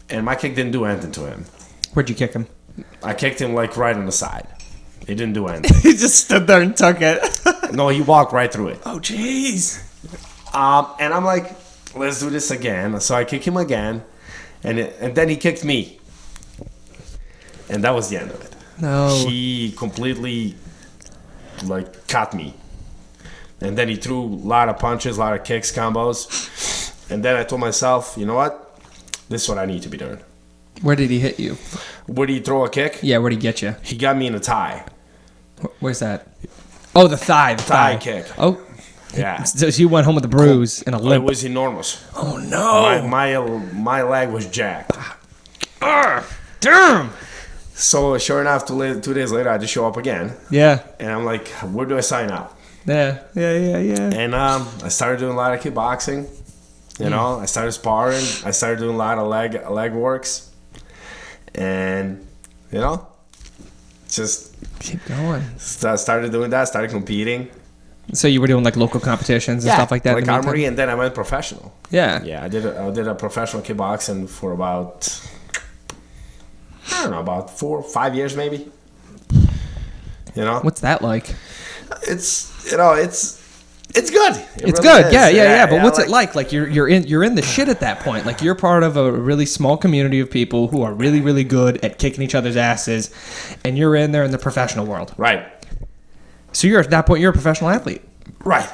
and my kick didn't do anything to him. Where'd you kick him? I kicked him like right on the side. He didn't do anything. He just stood there and took it. No, he walked right through it. Oh, jeez. And I'm like, let's do this again. So I kick him again, and then he kicked me. And that was the end of it. No. He completely, cut me. And then he threw a lot of punches, a lot of kicks, combos. And then I told myself, you know what? This is what I need to be doing. Where did he hit you? Where did he throw a kick? Yeah, where'd he get you? He got me in a thigh. Where's that? Oh, the thigh. The Thigh kick. Oh. Yeah. So you went home with a bruise and a It limp. was enormous. Oh, no. My leg was jacked. Damn. So sure enough, 2 days later, I just show up again. Yeah. And I'm like, where do I sign up? Yeah. And I started doing a lot of kickboxing. I started sparring. I started doing a lot of leg works. And, just Keep going. started doing that, started competing. So you were doing local competitions and stuff like that? Like in the meantime? armory, and then I went professional. Yeah. Yeah, I did a professional kickboxing for about, I don't know, about 4 or 5 years maybe. What's that like? It's it's good. It's really good. is. Yeah. But what's it like? Like you're in the shit at that point. Like you're part of a really small community of people who are really, really good at kicking each other's asses, and you're in there in the professional world. Right. So you're at that point you're a professional athlete. Right.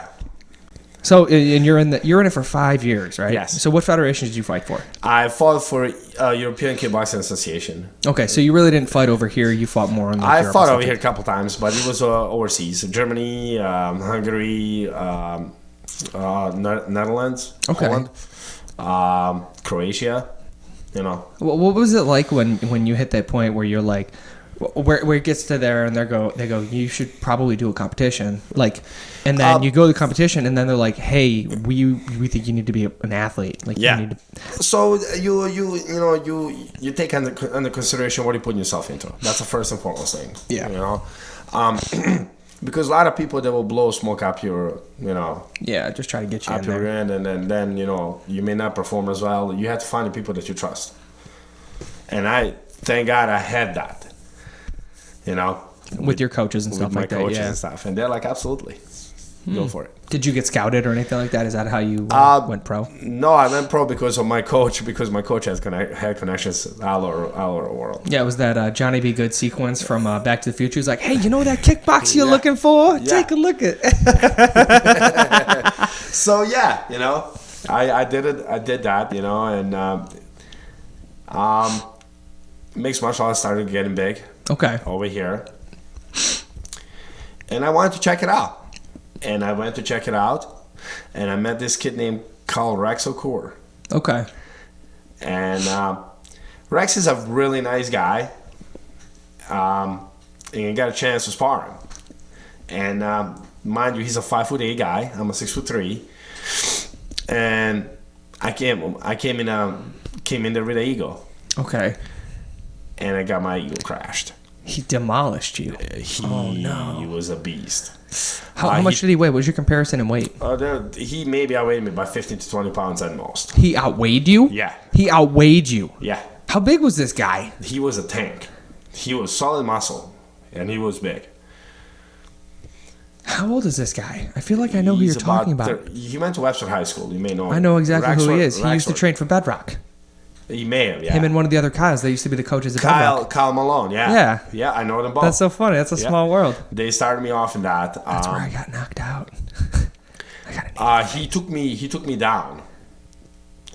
So and you're in it for 5 years, right? Yes. So what federation did you fight for? I fought for European Kickboxing Association. Okay, so you really didn't fight over here. You fought more in I Europe fought or over something. here a couple times, but it was overseas. Germany, Hungary, Netherlands, Okay. Holland, Croatia. What was it like when you hit that point where you're like, where it gets to there and they go, you should probably do a competition, and then you go to the competition and then they're like, hey, we think you need to be an athlete, Yeah. you need to. So you take under consideration what you put yourself into. That's the first and foremost thing. Yeah. Because a lot of people, they will blow smoke up your Yeah, just try to get you up in your there. end, and then you may not perform as well. You have to find the people that you trust. And I thank God I had that. With your coaches and with stuff my like that. coaches Yeah. and stuff, and they're like, absolutely, go for it. Did you get scouted or anything like that? Is that how you went pro? No, I went pro because of my coach. Because my coach had connections all over the world. Yeah, it was that Johnny B. Good sequence from Back to the Future. He's like, hey, you know that kickbox you're looking for? Yeah. Take a look at So yeah, I did it. I did that, and mixed martial arts started getting big. Okay. Over here, and I wanted to check it out, and I went to check it out, and I met this kid named Carl Rex Okay. and Rex is a really nice guy, and got a chance to spar him. And mind you, he's a 5'8" guy. I'm a 6'3", and I came in there with an ego, Okay. and I got my ego crashed. He demolished you. He was a beast. How much did he weigh? What was your comparison in weight? He maybe outweighed me by 15 to 20 pounds at most. He outweighed you? Yeah. He outweighed you? Yeah. How big was this guy? He was a tank. He was solid muscle, and he was big. How old is this guy? I feel like I know who you're talking about. He went to Webster High School. You may know him. I know exactly who he is. He used to Raxford. train for Bedrock. He may have, yeah. Him and one of the other Kyles. They used to be the coaches at Bedrock. Kyle Malone, yeah. Yeah. Yeah, I know them both. That's so funny. That's a small world. They started me off in that. That's where I got knocked out. I got an He took me down.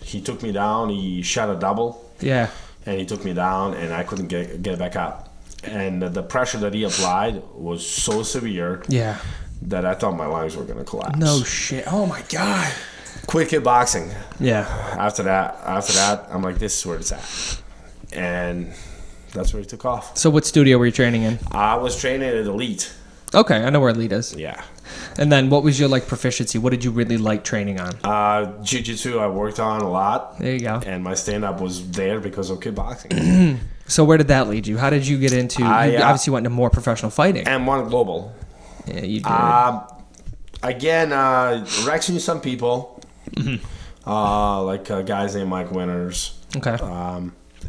He shot a double. Yeah. And he took me down, and I couldn't get back up. And the pressure that he applied was so severe Yeah. that I thought my lungs were going to collapse. No shit. Oh my god. Quick kickboxing. Yeah. After that, I'm like, this is where it's at. And that's where it took off. So what studio were you training in? I was training at Elite. Okay, I know where Elite is. Yeah. And then what was your proficiency? What did you really like training on? Jiu-jitsu I worked on a lot. There you go. And my stand-up was there because of kickboxing. So where did that lead you? How did you get into? You obviously went into more professional fighting. And one global. Yeah, you did. Again, Rex knew some people. Like guys named Mike Winters. Okay.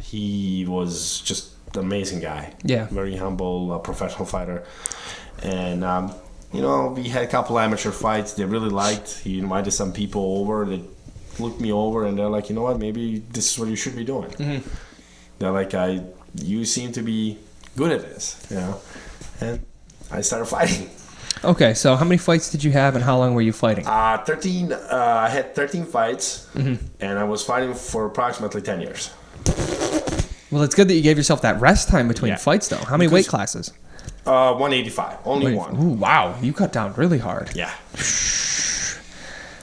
He was just an amazing guy. Yeah. Very humble, professional fighter. And, we had a couple amateur fights they really liked. He invited some people over. They looked me over, and they're like, you know what, maybe this is what you should be doing. Mm-hmm. They're like, you seem to be good at this, And I started fighting. Okay, so how many fights did you have, and how long were you fighting? 13. I had 13 fights, and I was fighting for approximately 10 years. Well, it's good that you gave yourself that rest time between fights, though. How many weight classes? 185. Only one. Ooh, wow. You cut down really hard. Yeah.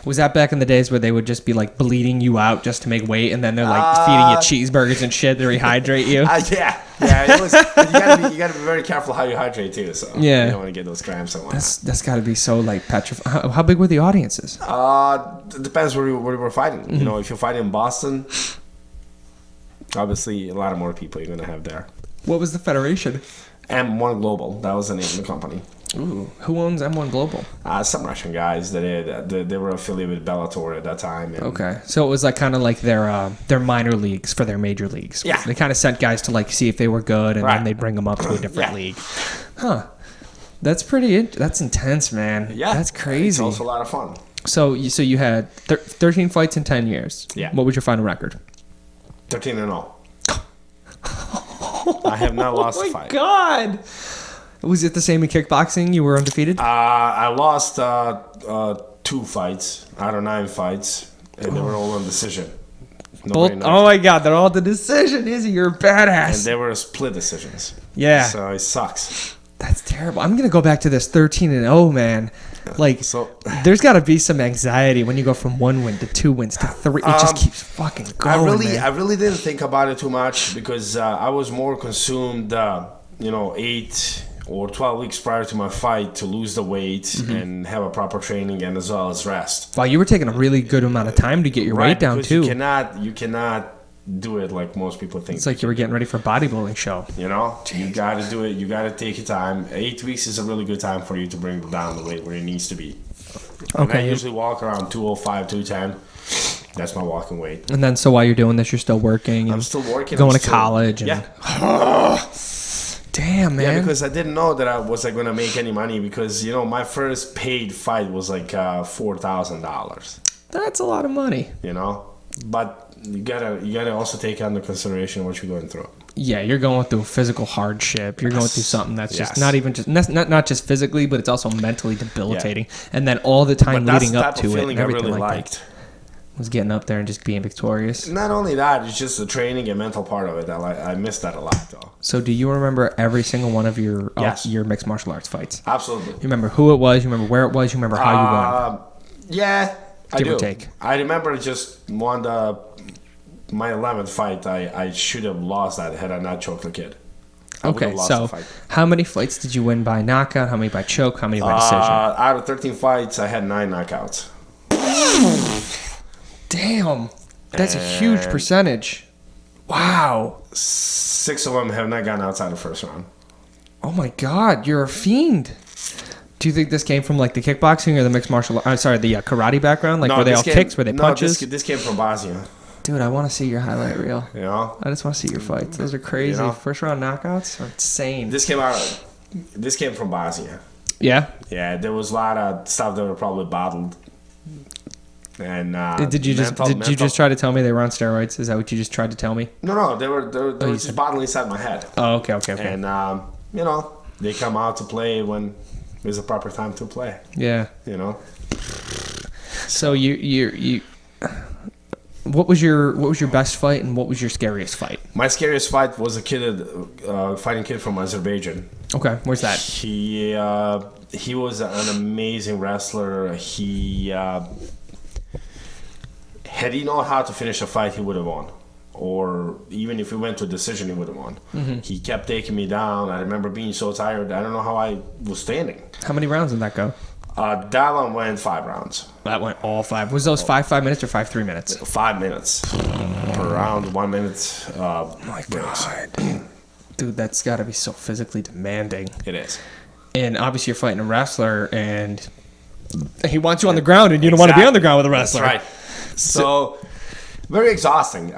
Was that back in the days where they would just be bleeding you out just to make weight, and then they're feeding you cheeseburgers and shit to rehydrate you? Yeah. It was. You gotta be very careful how you hydrate too. So you don't want to get those cramps and whatnot. That's got to be so petrified. How big were the audiences? Depends where you were fighting. Mm-hmm. If you're fighting in Boston, obviously a lot of more people you're gonna have there. What was the federation? M1 Global. That was the name of the company. Ooh, who owns M1 Global? Some Russian guys that they were affiliated with Bellator at that time. And okay, so it was kind of their minor leagues for their major leagues. Yeah, they kind of sent guys to see if they were good, and then they'd bring them up to a different league. Huh? That's that's intense, man. Yeah, that's crazy. It's also a lot of fun. So you had 13 fights in 10 years. Yeah. What was your final record? 13-0. I have not lost a fight. Oh my god! Was it the same in kickboxing? You were undefeated? I lost 2 fights out of 9 fights, and they were all on decision. Oh my god, they're all the decision, Izzy. You're a badass. And they were split decisions. Yeah. So it sucks. That's terrible. I'm gonna go back to this 13-0, man. There's got to be some anxiety when you go from 1 win to 2 wins to 3. It just keeps fucking going. I really didn't think about it too much because I was more consumed, 8 or 12 weeks prior to my fight to lose the weight and have a proper training and as well as rest. Wow, you were taking a really good amount of time to get your weight down too. You cannot do it like most people think. It's like you were getting ready for a bodybuilding show. You got to do it. You got to take your time. 8 weeks is a really good time for you to bring down the weight where it needs to be. Okay. And I usually walk around 205, 210. That's my walking weight. And then, so while you're doing this, you're still working. I'm still working. Going to college. And, damn, man. Yeah, because I didn't know that I was going to make any money because, my first paid fight was $4,000. That's a lot of money. But you gotta also take under consideration what you're going through. Yeah, you're going through physical hardship. You're going through something that's just not even just not just physically, but it's also mentally debilitating. Yeah. And then all the time leading up to it, and everything really that was getting up there and just being victorious. Not only that, it's just the training and mental part of it. I missed that a lot, though. So, do you remember every single one of your mixed martial arts fights? Absolutely. You remember who it was? You remember where it was? You remember how you won? Yeah. Give or take. I remember just my 11th fight. I should have lost that had I not choked the kid. I would Okay, have lost so the fight. how many fights did you win by knockout? How many by choke? How many by decision? Out of 13 fights, I had 9 knockouts. Damn, that's a huge And- percentage. Wow. 6 of them have not gone outside the first round. Oh my God, you're a fiend. Do you think this came from like the kickboxing or the mixed martial? I'm sorry, the karate background. Like, were they this all came- kicks? Were they no, punches? This came from Bosnia. Dude, I want to see your highlight reel. You know, I just want to see your fights. Those are crazy. You know? First round knockouts are insane. this came from Bosnia. Yeah. Yeah, there was a lot of stuff that were probably bottled. And Did you just try to tell me they were on steroids? Is that what you just tried to tell me? No, they were you just said- bottling inside my head. Oh, okay. And you know, they come out to play when there's a proper time to play. Yeah. You know. So you what was your best fight and what was your scariest fight? My scariest fight was fighting kid from Azerbaijan. Okay, where's that? He was an amazing wrestler. Had he known how to finish a fight, he would have won. Or even if he went to a decision, he would have won. Mm-hmm. He kept taking me down. I remember being so tired. I don't know how I was standing. How many rounds did that go? That one went 5 rounds. That went all 5. Was those 5 minutes or 5 3 minutes? 5 minutes per round, 1 minute. My God. Dude, that's got to be so physically demanding. It is. And obviously you're fighting a wrestler and he wants you on the ground and you don't want to be on the ground with a wrestler. That's right. So very exhausting.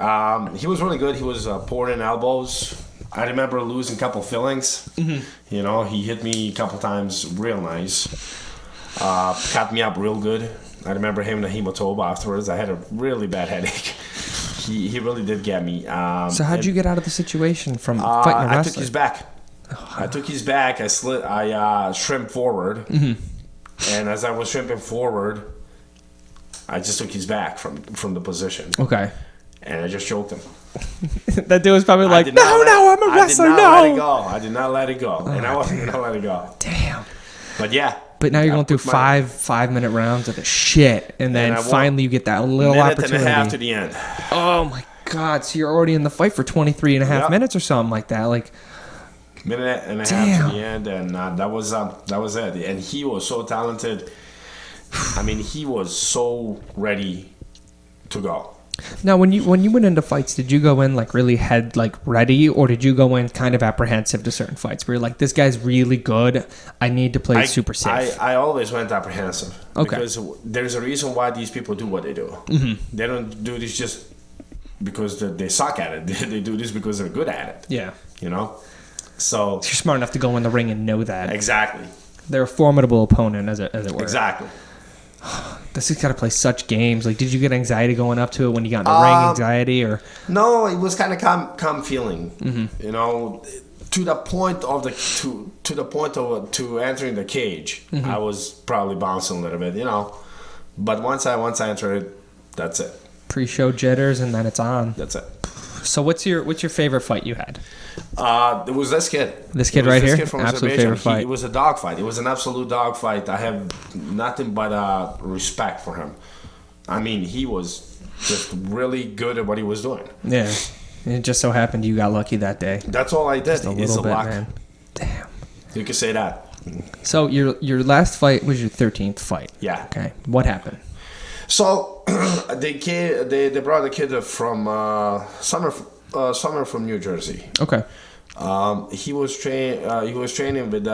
He was really good. He was pouring in elbows. I remember losing a couple fillings. Mm-hmm. You know, he hit me a couple times real nice. Cut me up real good. I remember having a hematoma afterwards. I had a really bad headache. He really did get me. So how'd you get out of the situation from fighting a wrestler? I took his back. I took his back. I shrimped forward. Mm-hmm. And as I was shrimping forward, I just took his back from the position. Okay. And I just choked him. That dude was probably like, I'm a wrestler, I did not no. let it go. I did not let it go. And I wasn't going to let it go. Damn. But yeah. But now you're I going through put my 5 minute rounds of the shit. And then And I won. finally you get that little minute opportunity. and a half to the end. Oh my God. So you're already in the fight for 23 and a half Yep. minutes or something like that. Like, Minute and a Damn. half to the end, and that was it. And he was so talented. I mean, he was so ready to go. now when you went into fights, did you go in like really head like ready, or did you go in kind of apprehensive to certain fights where you're like, this guy's really good, I need to play super safe? I always went apprehensive. Okay. Because there's a reason why these people do what they do. Mm-hmm. They don't do this just because they suck at it. They do this because they're good at it. Yeah. You know? So You're smart enough to go in the ring and know that. exactly. They're a formidable opponent, as it were. Exactly. This has got to play such games. Like, did you get anxiety going up to it when you got in the ring? Anxiety or? No, it was kind of calm feeling. Mm-hmm. You know, to the point of to entering the cage, Mm-hmm. I was probably bouncing a little bit. You know, but once I entered, that's it. Pre-show jitters, and then it's on. That's it. So what's your favorite fight you had? It was this kid. This kid It was right this here? kid from Absolute Azerbaijan. favorite fight. It was a dog fight. It was an absolute dog fight. I have nothing but respect for him. I mean, he was just really good at what he was doing. Yeah. And it just so happened you got lucky that day. That's all I did. Just a It's little the bit, luck. man. Damn. You could say that. So your last fight was your 13th fight. Yeah. Okay. What happened? So they brought a kid from Summer from New Jersey. Okay. He was training with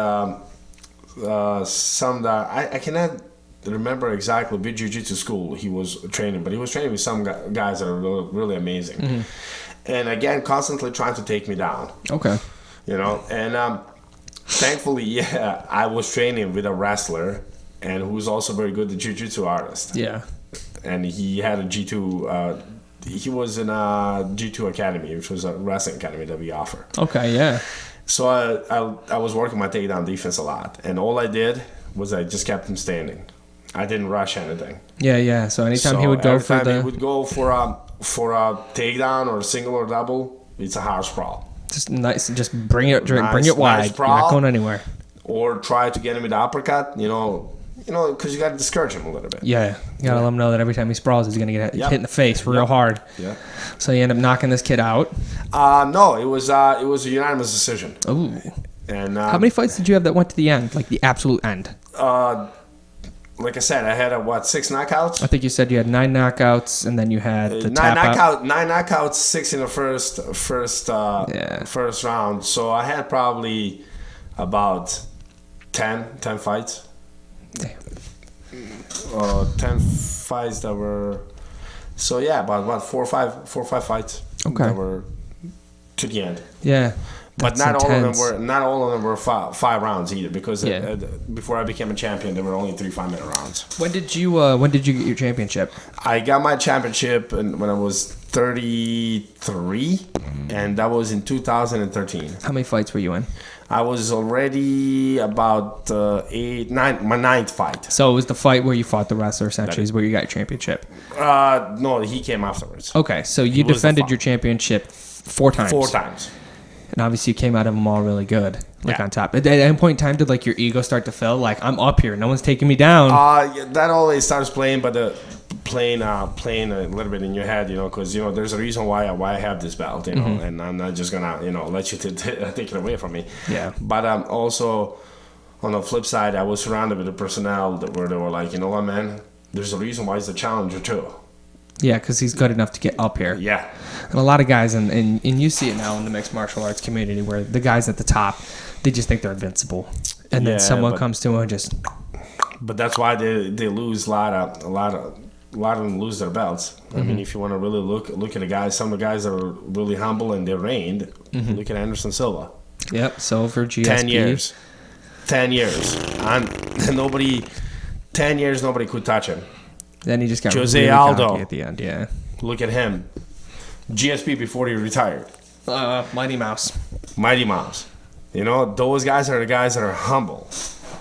some I cannot remember exactly which jiu-jitsu school he was training, but he was training with some guys that are really amazing. Mm-hmm. And again, constantly trying to take me down. Okay. You know, and thankfully, yeah, I was training with a wrestler and who's also very good, the jiu-jitsu artist. Yeah. And he had a G2. He was in a G2 academy, which was a wrestling academy that we offer. Okay. Yeah. So I was working my takedown defense a lot, and all I did was I just kept him standing. I didn't rush anything. Yeah. Yeah. So anytime So he would go every for time the he would go for a takedown or single or double, it's a house sprawl. just nice, just bring it Nice wide. You're sprawl. not going anywhere. Or try to get him with the uppercut. You know, because you got to discourage him a little bit. Yeah, you gotta let him know that every time he sprawls, he's gonna get hit in the face real hard. Yeah. So you end up knocking this kid out. No, it was a unanimous decision. Ooh. And How many fights did you have that went to the end, like the absolute end? Like I said, I had 6 knockouts. I think you said you had 9 knockouts, and then you had the tap out. 9 knockouts, 6 in the first round. So I had probably about 10 fights. Damn. 10 fights that were. So yeah, about 4 or 5 fights. Okay. That were to the end. Yeah. But That's intense. not all of them were 5 rounds either, because before I became a champion, there were only 3 5-minute rounds. When did you get your championship? I got my championship when I was 33, and that was in 2013. How many fights were you in? I was already about 8, 9, my 9th fight. So it was the fight where you fought the wrestler, essentially, is where you got your championship. No, he came afterwards. Okay, so you defended your championship 4 times. 4 times. And obviously you came out of them all really good, on top. At any point in time, did your ego start to fill? Like, I'm up here, no one's taking me down. That always starts playing, but playing a little bit in your head, because there's a reason why I have this belt, and I'm not just gonna let you take it away from me. Yeah. But also on the flip side, I was surrounded with the personnel where they were like, you know what, man, there's a reason why he's the challenger too. Yeah, because he's good enough to get up here. Yeah. And a lot of guys, and you see it now in the mixed martial arts community, where the guys at the top, they just think they're invincible, and then someone comes to them and just. But that's why they lose a lot of them lose their belts. I mean, if you want to really look at the guys, some of the guys that are really humble and they're reigned. Look at Anderson Silva. Yep, Silver, GSP. 10 years, and nobody. 10 years, nobody could touch him. Then he just got Jose really Aldo cocky at the end. Yeah. Look at him. GSP before he retired. Mighty Mouse. Mighty Mouse. Those guys are the guys that are humble,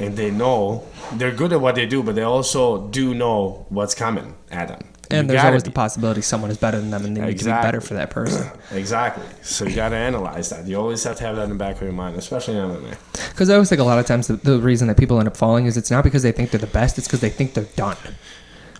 and they know they're good at what they do, but they also do know what's coming at them. And there's always the possibility someone is better than them, and they need to be better for that person. Exactly. So you got to analyze that. You always have to have that in the back of your mind, especially in MMA. Because I always think a lot of times the reason that people end up falling is it's not because they think they're the best, it's because they think they're done.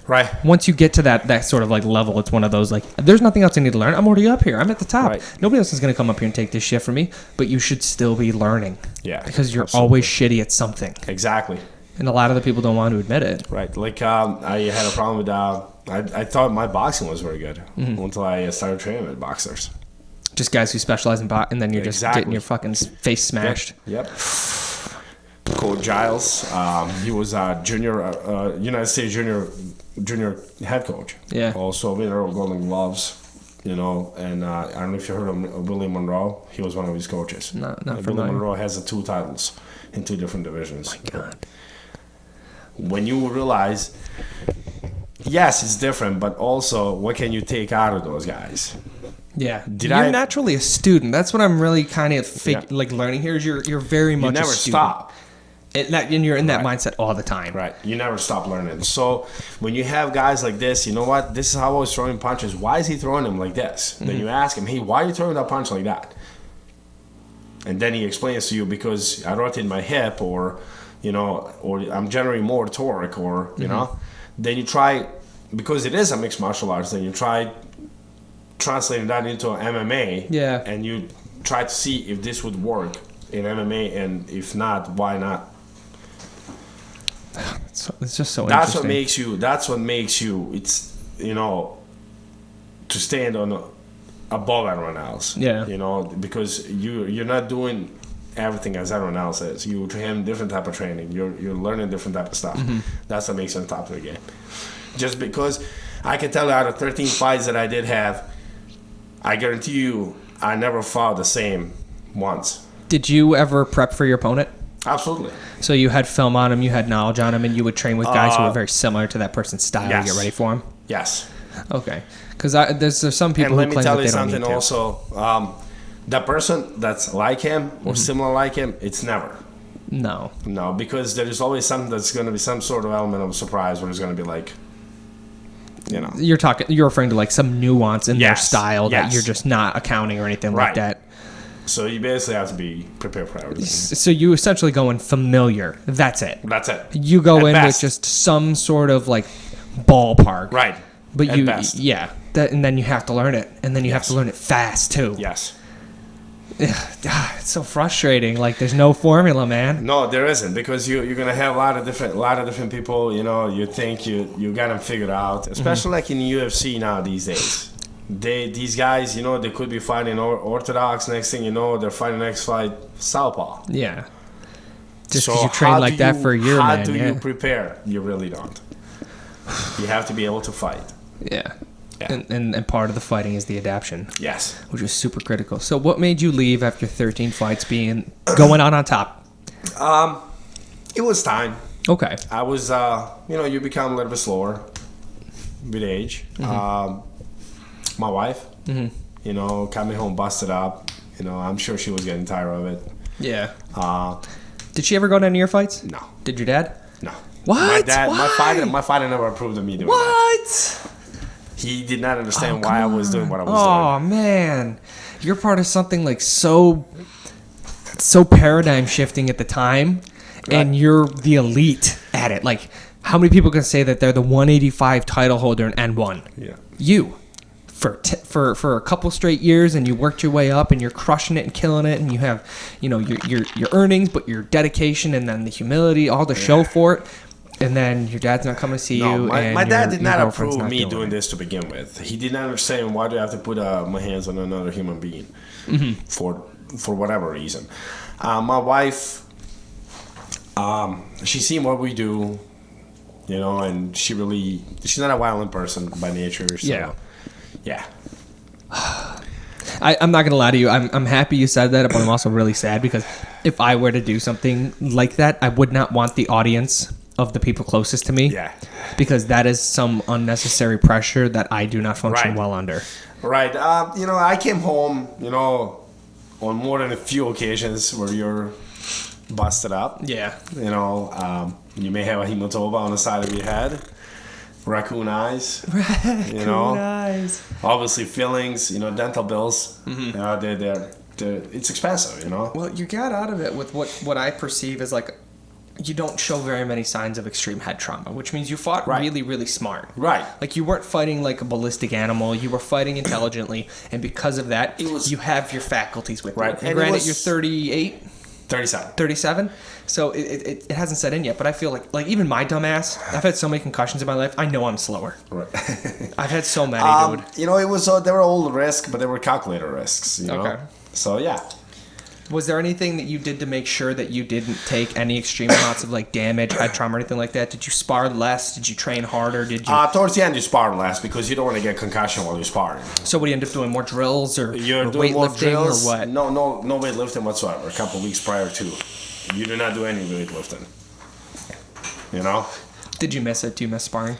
Right. Once you get to that sort of level, it's one of those there's nothing else I need to learn. I'm already up here. I'm at the top. Right. Nobody else is going to come up here and take this shit from me, but you should still be learning. Yeah. Because you're always shitty at something. Exactly. And a lot of the people don't want to admit it. Right. I had a problem with I thought my boxing was very good until I started training with boxers. Just guys who specialize in boxing, and then you're just getting your fucking face smashed. Yep. Coach Giles, he was a United States junior head coach. Yeah. Also winner of Golden Gloves, and I don't know if you heard of Willie Monroe. He was one of his coaches. Not Willie familiar. Monroe has 2 titles in 2 different divisions. Oh my God. When you realize, yes, it's different, but also what can you take out of those guys? Yeah. You're naturally a student. That's what I'm really kind of learning here is you're very much you never a student. stop. And you're in that mindset all the time. Right. You never stop learning. So when you have guys like this, you know what? This is how I was throwing punches. Why is he throwing them like this? Then you ask him, hey, why are you throwing that punch like that? And then he explains to you, because I rotate my hip, or I'm generating more torque, or, Then you try, because it is a mixed martial arts, then you try translating that into MMA. Yeah. And you try to see if this would work in MMA, and if not, why not? It's just so that's interesting. That's what makes you. It's to stand on above everyone else. Yeah. Because you're not doing everything as everyone else is. You're having different type of training. You're learning different type of stuff. That's what makes you on top of the game. Just because I can tell you out of 13 fights that I did have, I guarantee you I never fought the same once. Did you ever prep for your opponent? Absolutely. So you had film on him, you had knowledge on him, and you would train with guys who were very similar to that person's style to get ready for him? Yes. Okay. Because there's some people who claim that they don't need to. And let me tell you something also. That person that's like him or similar like him, it's never. No. No, because there is always something that's going to be some sort of element of surprise where it's going to be You're referring to some nuance in their style that you're just not accounting or anything like that. So you basically have to be prepared for everything. So you essentially go in familiar. That's it. That's it. You go At in best. with just some sort of like ballpark. Right. But At best. yeah. And then you have to learn it. And then you have Yes. to learn it fast too. Yes. It's so frustrating. Like there's no formula, man. No, there isn't, because you're gonna have a lot of different people. You know, you think you got them figured out, especially like in UFC now these days. These guys, you know, they could be fighting orthodox. Next thing you know, they're fighting next fight southpaw. Yeah. Just So because you train how like do that you- for a year, how man. do yeah. you prepare? You really don't. You have to be able to fight. Yeah. Yeah. And part of the fighting is the adaptation, Yes. which is super critical. So what made you leave after 13 fights going on top? It was time. Okay. I was, you become a little bit slower with age. My wife, you know, got me home busted up. You know, I'm sure she was getting tired of it. Yeah. Uh, Did she ever go to any of your fights? no, Did your dad? no. What? My dad, Why? my father never approved of me doing that. What? He did not understand Oh, why I come was doing what I was Oh man, you're part of something like so paradigm shifting at the time, and Right. you're the elite at it. Like, how many people can say that they're the 185 title holder in N1? doing. Yeah. You. For a couple straight years, and you worked your way up, and you're crushing it and killing it, and you have, you know, your earnings, but your dedication, and then the humility, all to show for it. And then your dad's not coming to see No, you. my and dad your- did your not girlfriend's approve not me doing it. this to begin with. He did not understand why do I have to put my hands on another human being for whatever reason. My wife, she seen what we do, you know, and she's not a violent person by nature. So, Yeah. yeah. I'm not gonna lie to you. I'm happy you said that, but I'm also really sad because if I were to do something like that, I would not want the audience of the people closest to me. Yeah. Because that is some unnecessary pressure that I do not function Right. well under. Right. You know, I came home, you know, on more than a few occasions where you're busted up. Yeah. You know, you may have a hematoma on the side of your head, raccoon eyes, you know, Nice. obviously fillings, you know, dental bills. You know, they're it's expensive, you know. Well, you got out of it with what I perceive as like, you don't show very many signs of extreme head trauma, which means you fought Right. really, really smart. Right. Like you weren't fighting like a ballistic animal. You were fighting intelligently, and because of that, It was- you have your faculties with Right. you. And And it granted, was- you're 38. 37. 37, so it hasn't set in yet, but I feel like even my dumbass, I've had so many concussions in my life, I know I'm slower. Right. I've had so many, dude. You know, it was they were all risk, but they were calculated risks, you know. Okay. So yeah. Was there anything that you did to make sure that you didn't take any extreme amounts of like damage, head trauma, or anything like that? Did you spar less? Did you train harder? Did you? Towards the end, you spar less because you don't want to get concussion while you're sparring. So what do you end up doing? More drills or You're or doing more weightlifting drills. or what? No weightlifting whatsoever. A couple weeks prior to, you do not do any weightlifting. You know, Did you miss it? Do you miss sparring?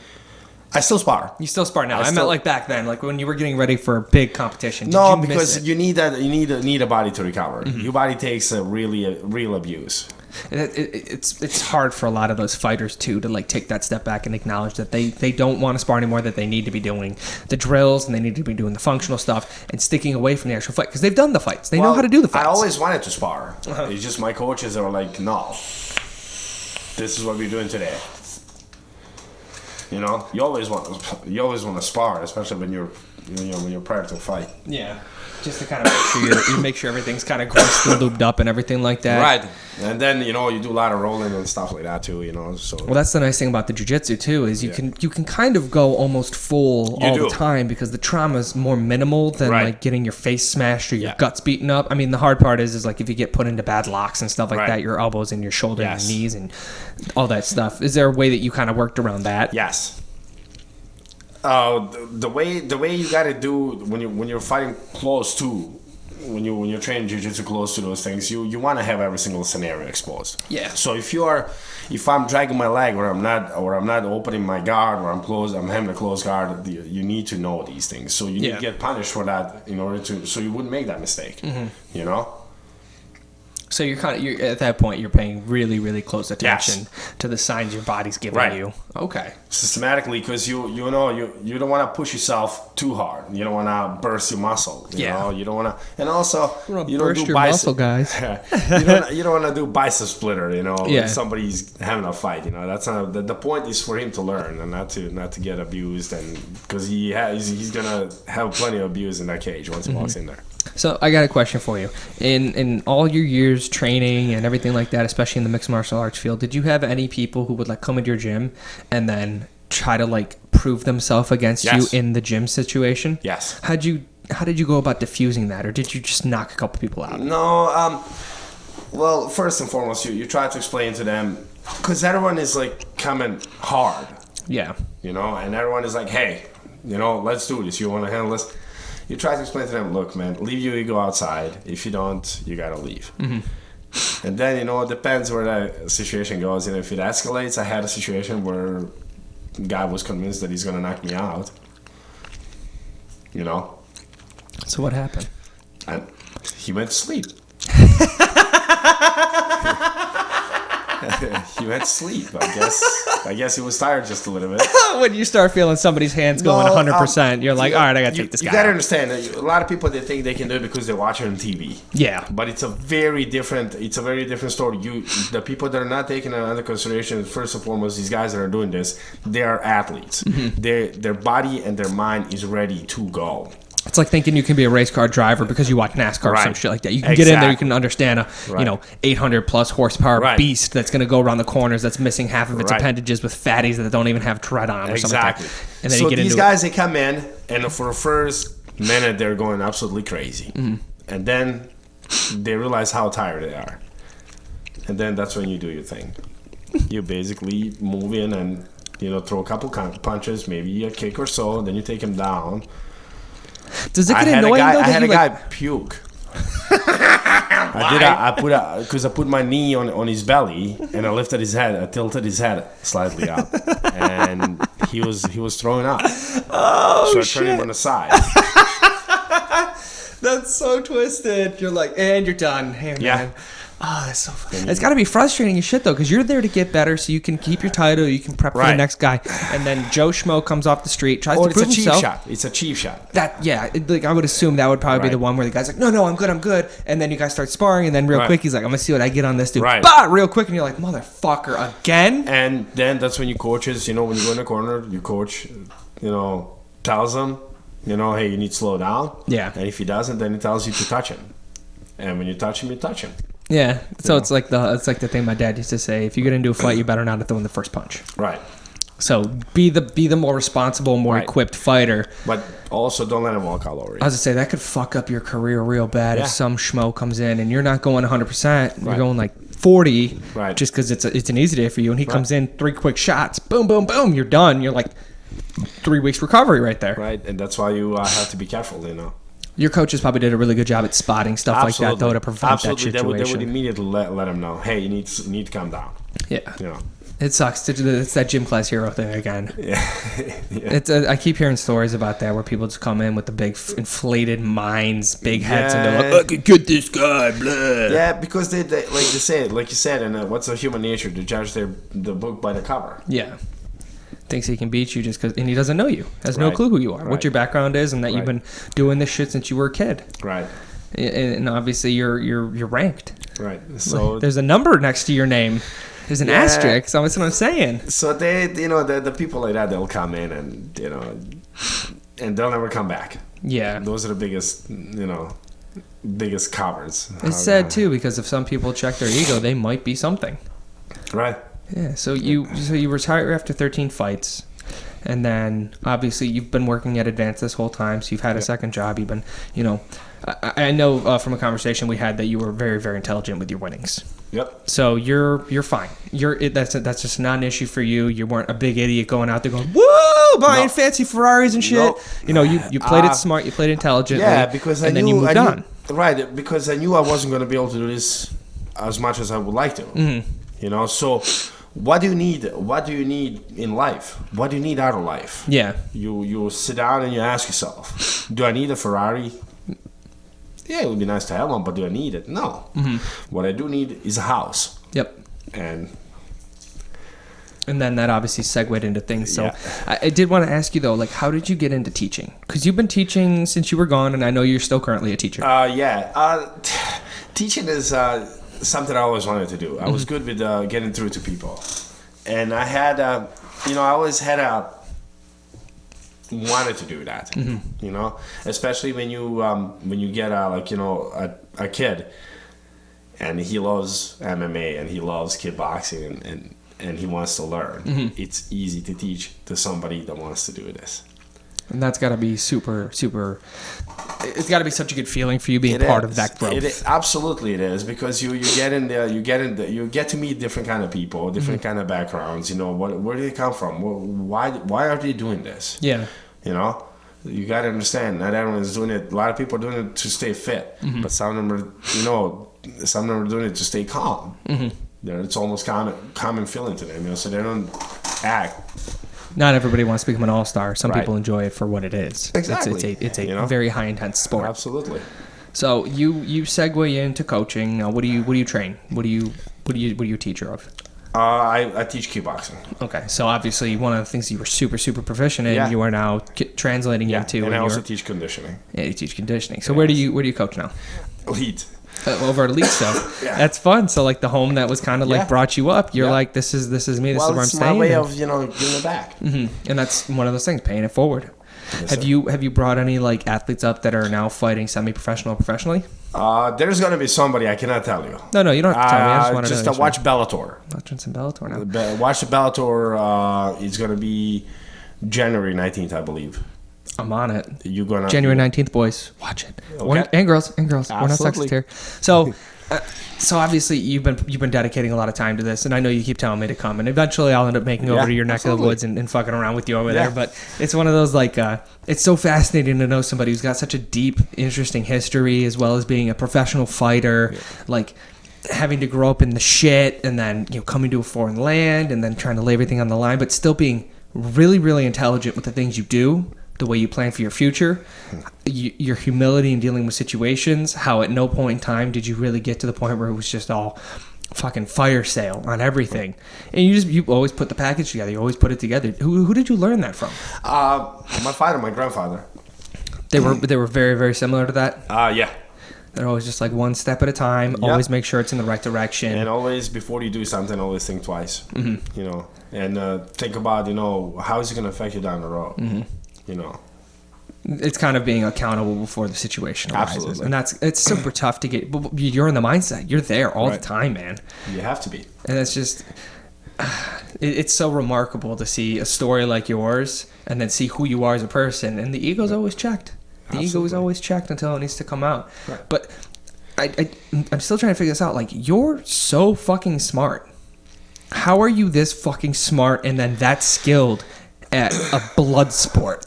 I still spar. You still spar now. I I meant still- like back then, like when you were getting ready for a big competition. Did No, you miss because it? you need a body to recover. Your body takes a real abuse. It's hard for a lot of those fighters too to like take that step back and acknowledge that they don't want to spar anymore, that they need to be doing the drills and they need to be doing the functional stuff and sticking away from the actual fight because they've done the fights. They know how to do the fights. I always wanted to spar. It's just my coaches that were like, no, this is what we're doing today. You know, you always want to spar, especially when you're prior to a fight. Yeah, just to kind of make sure you make sure everything's kind of greased and lubed up and everything like that. Right, and then you know you do a lot of rolling and stuff like that too. You know, so Well, that's the nice thing about the jiu-jitsu too is you can kind of go almost full all the time because the trauma is more minimal than Right. like getting your face smashed or your Yeah. guts beaten up. I mean, the hard part is like if you get put into bad locks and stuff like Right. that, your elbows and your shoulder Yes. and your knees and all that stuff. Is there a way that you kind of worked around that? yes. The way you got to do when you're fighting close to. When you're training jiu-jitsu close to those things, you want to have every single scenario exposed. Yeah. So if I'm dragging my leg or I'm not opening my guard or I'm having a closed guard, you need to know these things. So you need to get punished for that in order to so you wouldn't make that mistake. You know. So you're at that point, you're paying really, really close attention to the signs your body's giving you. Okay. Systematically, because you don't want to push yourself too hard. You don't want to burst your muscle. You know, you don't want to, and also you don't do your muscle, guys. you don't want to do bicep splitter. You know, if somebody's having a fight. You know, that's not the point. Is for him to learn and not to get abused, and because he's gonna have plenty of abuse in that cage once he walks in there. So I got a question for you. In all your years training and everything like that, especially in the mixed martial arts field, did you have any people who would like come into your gym and then try to like prove themselves against you in the gym situation? Yes. How did you go about diffusing that, or did you just knock a couple people out? No. Well, first and foremost, you try to explain to them, because everyone is like coming hard. Yeah. You know, and everyone is like, hey, you know, let's do this. You want to handle this? You try to explain to them, look, man, leave your ego outside. If you don't, you got to leave. Mm-hmm. And then, you know, it depends where that situation goes. And if it escalates, I had a situation where the guy was convinced that he's going to knock me out. You know? So what happened? And he went to sleep. He went to sleep. I guess he was tired just a little bit. When you start feeling somebody's hands going 100%, you're like, all right, I got to take this guy. You got to understand that a lot of people, they think they can do it because they watch it on TV. Yeah. But it's a very different story. The people that are not taking it under consideration, first and foremost, these guys that are doing this, they are athletes. Mm-hmm. Their body and their mind is ready to go. It's like thinking you can be a race car driver because you watch NASCAR or some shit like that. You can get in there, you can understand a 800 plus horsepower beast that's going to go around the corners that's missing half of its appendages with fatties that don't even have tread on or something like that. And then so you get these into guys, they come in, and for the first minute, they're going absolutely crazy. Mm-hmm. And then they realize how tired they are. And then that's when you do your thing. You basically move in and, you know, throw a couple punches, maybe a kick or so, then you take them down. Does it get annoying though? I had a guy puke. I put my knee on his belly and I lifted his head. I tilted his head slightly up, and he was throwing up. Oh, so I turned him on the side. That's so twisted. You're like, and you're done. Hey, man. Oh, that's so funny. It's got to be frustrating as shit, though, because you're there to get better so you can keep your title, you can prep for the next guy. And then Joe Schmo comes off the street, tries to prove himself. It's a cheap shot. I would assume that would probably be the one where the guy's like, no, I'm good. And then you guys start sparring, and then real quick, he's like, I'm going to see what I get on this dude. Bah! Real quick, and you're like, motherfucker, again? And then that's when you coaches, you know, when you go in the corner, your coach, you know, tells him, you know, hey, you need to slow down. Yeah. And if he doesn't, then he tells you to touch him. And when you touch him, you touch him. Yeah, so it's like the thing my dad used to say: if you get into a fight, you better not have thrown the first punch. Right. So be the more responsible, more equipped fighter. But also don't let him walk all over you. I was gonna say that could fuck up your career real bad if some schmo comes in and you're not going 100%, you're going like 40, just because it's an easy day for you, and he comes in 3 quick shots, boom, boom, boom, you're done. You're like 3 weeks recovery right there. Right, and that's why you have to be careful, you know. Your coaches probably did a really good job at spotting stuff like that, though, to prevent that situation. They would immediately let him know, hey, you need to calm down. Yeah. You know. It sucks. It's that gym class hero thing again. Yeah. I keep hearing stories about that where people just come in with the big inflated minds, big heads, and they're like, I can get this guy, blah. Yeah, because they like you said, and what's a human nature to judge the book by the cover. Yeah. Thinks he can beat you just because, and he doesn't know you. Has no clue who you are, what your background is, and that you've been doing this shit since you were a kid. Right. And obviously you're ranked. Right. So there's a number next to your name. There's an asterisk. So that's what I'm saying. So the people like that, they'll come in and and they'll never come back. Yeah. Those are the biggest cowards. It's sad too, because if some people check their ego, they might be something. Right. Yeah, so you retire after 13 fights, and then obviously you've been working at Advance this whole time, so you've had a second job. You've been, I know from a conversation we had that you were very, very intelligent with your winnings. Yep. So you're fine. That's just not an issue for you. You weren't a big idiot going out there going, woo, buying fancy Ferraris and shit. Nope. You played it smart, you played it intelligently. Yeah, because then you moved on. Right, because I knew I wasn't going to be able to do this as much as I would like to. Mm-hmm. So what do you need? What do you need in life? What do you need out of life? Yeah. You sit down and you ask yourself, do I need a Ferrari? Yeah, it would be nice to have one, but do I need it? No. What I do need is a house. Yep. And then that obviously segued into things. So Yeah. I did want to ask you though, like, how did you get into teaching? Because you've been teaching since you were gone, and I know you're still currently a teacher. Teaching is something I always wanted to do. I was good with getting through to people, and I had, I always had wanted to do that. Especially when you get a kid, and he loves MMA and he loves kickboxing and he wants to learn. It's easy to teach to somebody that wants to do this. And that's got to be super, super. It's got to be such a good feeling for you being part of that growth. Absolutely, it is, because you get in there, you get to meet different kind of people, different kind of backgrounds. Where do they come from? Why are they doing this? Yeah. You got to understand. Not everyone is doing it. A lot of people are doing it to stay fit, but some of them are doing it to stay calm. It's almost common feeling to them, so they don't act. Not everybody wants to become an all-star. Some Right. people enjoy it for what it is. Exactly. It's a very high intense sport. Absolutely. So you segue into coaching. Now, what do you train? What are you a teacher of? I teach kickboxing. Okay, so obviously one of the things you were super, super proficient in, Yeah. you are now translating Yeah, into. and I you're- also teach conditioning. Yeah, you teach conditioning. So where do you coach now? Elite. Over at Elite stuff. Yeah. That's fun. So like the home that was kind of like Yeah. brought you up, you're Yeah. like, this is me. This is where I'm it's staying. my way and- of giving it back. And that's one of those things, paying it forward. Yes, have sir. you brought any like athletes up that are now fighting semi-professional or professionally? There's gonna be somebody, I cannot tell you. No, you don't have to tell me. I just want to know. Watch Bellator. Watching some Bellator now. Watch the Bellator. It's gonna be January 19th, I believe. I'm on it. You're gonna January 19th, boys. Watch it. Okay. And girls. We're not Absolutely. sexist here. So, so obviously you've been dedicating a lot of time to this, and I know you keep telling me to come, and eventually I'll end up making over Yeah, to your neck of the absolutely. woods and fucking around with you over Yeah. there. But it's one of those like, it's so fascinating to know somebody who's got such a deep, interesting history, as well as being a professional fighter, like having to grow up in the shit, and then coming to a foreign land, and then trying to lay everything on the line, but still being really, really intelligent with the things you do. The way you plan for your future, your humility in dealing with situations, how at no point in time did you really get to the point where it was just all fucking fire sale on everything. And you always put the package together. You always put it together. Who did you learn that from? My father, my grandfather. They were very, very similar to that. Yeah. They're always just like one step at a time. Yep. Always make sure it's in the right direction. And always, before you do something, always think twice. And think about how is it gonna affect you down the road. It's kind of being accountable before the situation arises. Absolutely. And it's super tough to get. You're in the mindset. You're there all the Right. time, man. You have to be. And it's just, it's so remarkable to see a story like yours and then see who you are as a person. And the ego's always checked. The ego is Absolutely. always checked until it needs to come out. Right. But I'm still trying to figure this out. Like, you're so fucking smart. How are you this fucking smart and then that skilled at a blood sport?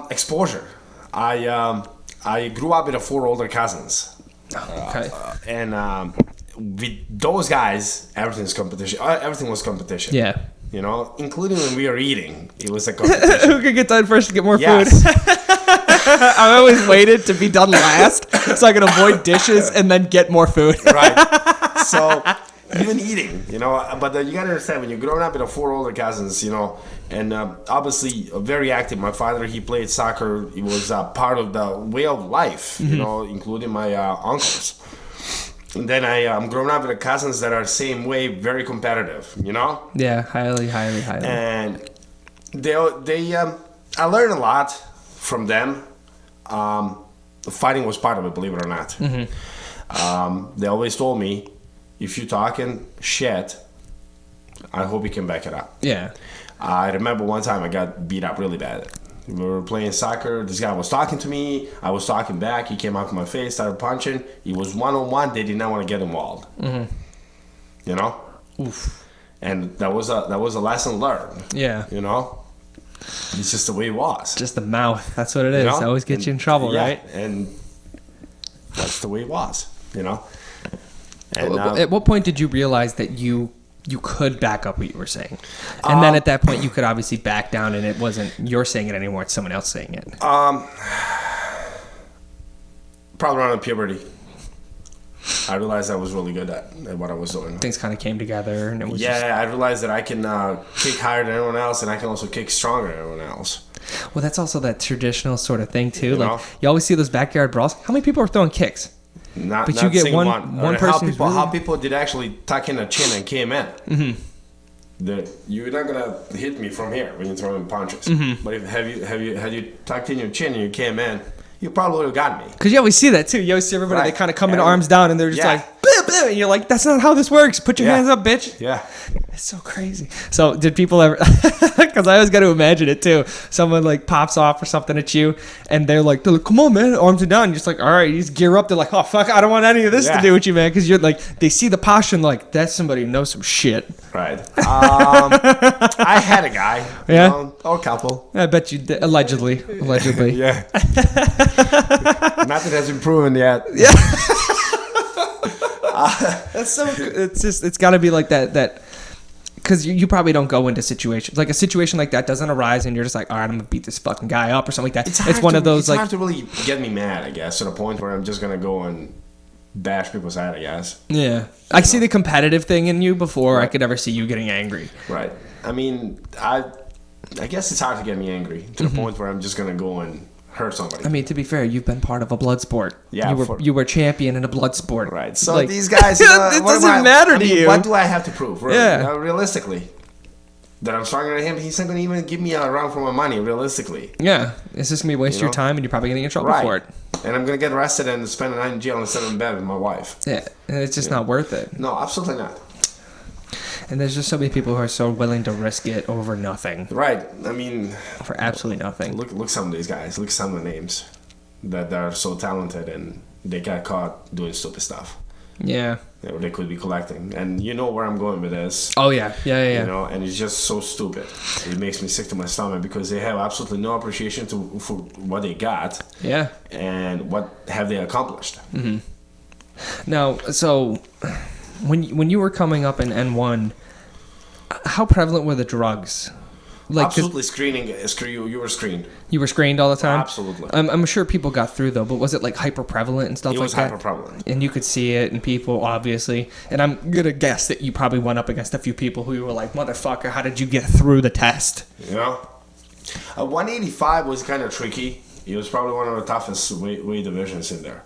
Exposure. I grew up with 4 older cousins. Okay. And with those guys, everything's competition. Everything was competition. Yeah. Including when we were eating, it was a competition. Who could get done first to get more Yes. food? I always waited to be done last so I could avoid dishes and then get more food. Right. So even eating, but you gotta understand, when you're growing up with 4 older cousins, and obviously very active. My father, he played soccer. He was part of the way of life, including my uncles. And then I'm growing up with cousins that are the same way, very competitive, Yeah, highly. And they I learned a lot from them. Fighting was part of it, believe it or not. They always told me, if you're talking shit, I hope you can back it up. Yeah. I remember one time I got beat up really bad. We were playing soccer. This guy was talking to me. I was talking back. He came up in my face, started punching. He was one-on-one. They did not want to get involved. Oof. And that was a lesson learned. Yeah. It's just the way it was. Just the mouth. That's what it is. It always gets you in trouble, Yeah, right? and that's the way it was. And At what point did you realize that you could back up what you were saying? And then at that point, you could obviously back down, and it wasn't you're saying it anymore; it's someone else saying it. probably around puberty. I realized I was really good at what I was doing. Things kind of came together, and it was I realized that I can kick higher than everyone else, and I can also kick stronger than everyone else. Well, that's also that traditional sort of thing too. You Like know? you always see those backyard brawls. How many people are throwing kicks? Not you get seeing one Or person who's how really- people did actually tuck in a chin and came in. You're not gonna hit me from here when you're throwing punches. But if had you tucked in your chin and you came in, you probably would have got me. Because you always see that too. You always see everybody, Right. they kind of come in Yeah. arms down and they're just Yeah. like, "Bleh, bleh," and you're like, that's not how this works. Put your Yeah. hands up, bitch. Yeah. It's so crazy. So did people ever, because I always got to imagine it too. Someone like pops off or something at you and they're like, come on, man, arms are down. You're just like, all right, you just gear up. They're like, oh, fuck, I don't want any of this to Yeah. do with you, man. Because you're like, they see the posture and like, that's somebody who knows some shit. Right. I had a guy. Yeah? Or a couple. I bet you did. Allegedly. Yeah. Nothing has been proven yet. That's so. It's got to be like that. Because you probably don't go into situations like a situation like that doesn't arise, and you're just like, all right, I'm gonna beat this fucking guy up or something like that. It's one of those like. It's hard to really get me mad, I guess, to the point where I'm just gonna go and bash people's head, I guess. Yeah, I see the competitive thing in you before I Right. could ever see you getting angry. Right. I mean, I guess it's hard to get me angry to the point where I'm just gonna go and hurt somebody. I mean, to be fair, you've been part of a blood sport. Yeah, you were champion in a blood sport. Right. So Like, these guys, it what doesn't am I- matter I to mean, you. What do I have to prove? Really? Yeah. You know, realistically, that I'm stronger than him. He's not gonna even give me a run for my money. Realistically. Yeah, it's just gonna be waste You your know? time, and you're probably gonna get in trouble Right. for it. And I'm gonna get arrested and spend a night in jail instead of in bed with my wife. Yeah, and it's just not worth it. No, absolutely not. And there's just so many people who are so willing to risk it over nothing, Right. I mean, for absolutely nothing. look some of these guys. Look some of the names that are so talented and they got caught doing stupid stuff. Yeah. You know, they could be collecting, and you know where I'm going with this. Oh yeah. Yeah. You know, and it's just so stupid. It makes me sick to my stomach because they have absolutely no appreciation for what they got Yeah. and what have they accomplished. Now, so when you were coming up in N1, how prevalent were the drugs? Like 'cause Absolutely screening. You were screened. you were screened all the time. Absolutely. I'm sure people got through though, but was it like hyper prevalent and stuff It like was that? hyper prevalent. And you could see it in people, obviously. And I'm gonna guess that you probably went up against a few people who you were like, "Motherfucker, how did you get through the test?" You know, 185 was kind of tricky. It was probably one of the toughest weight divisions in there.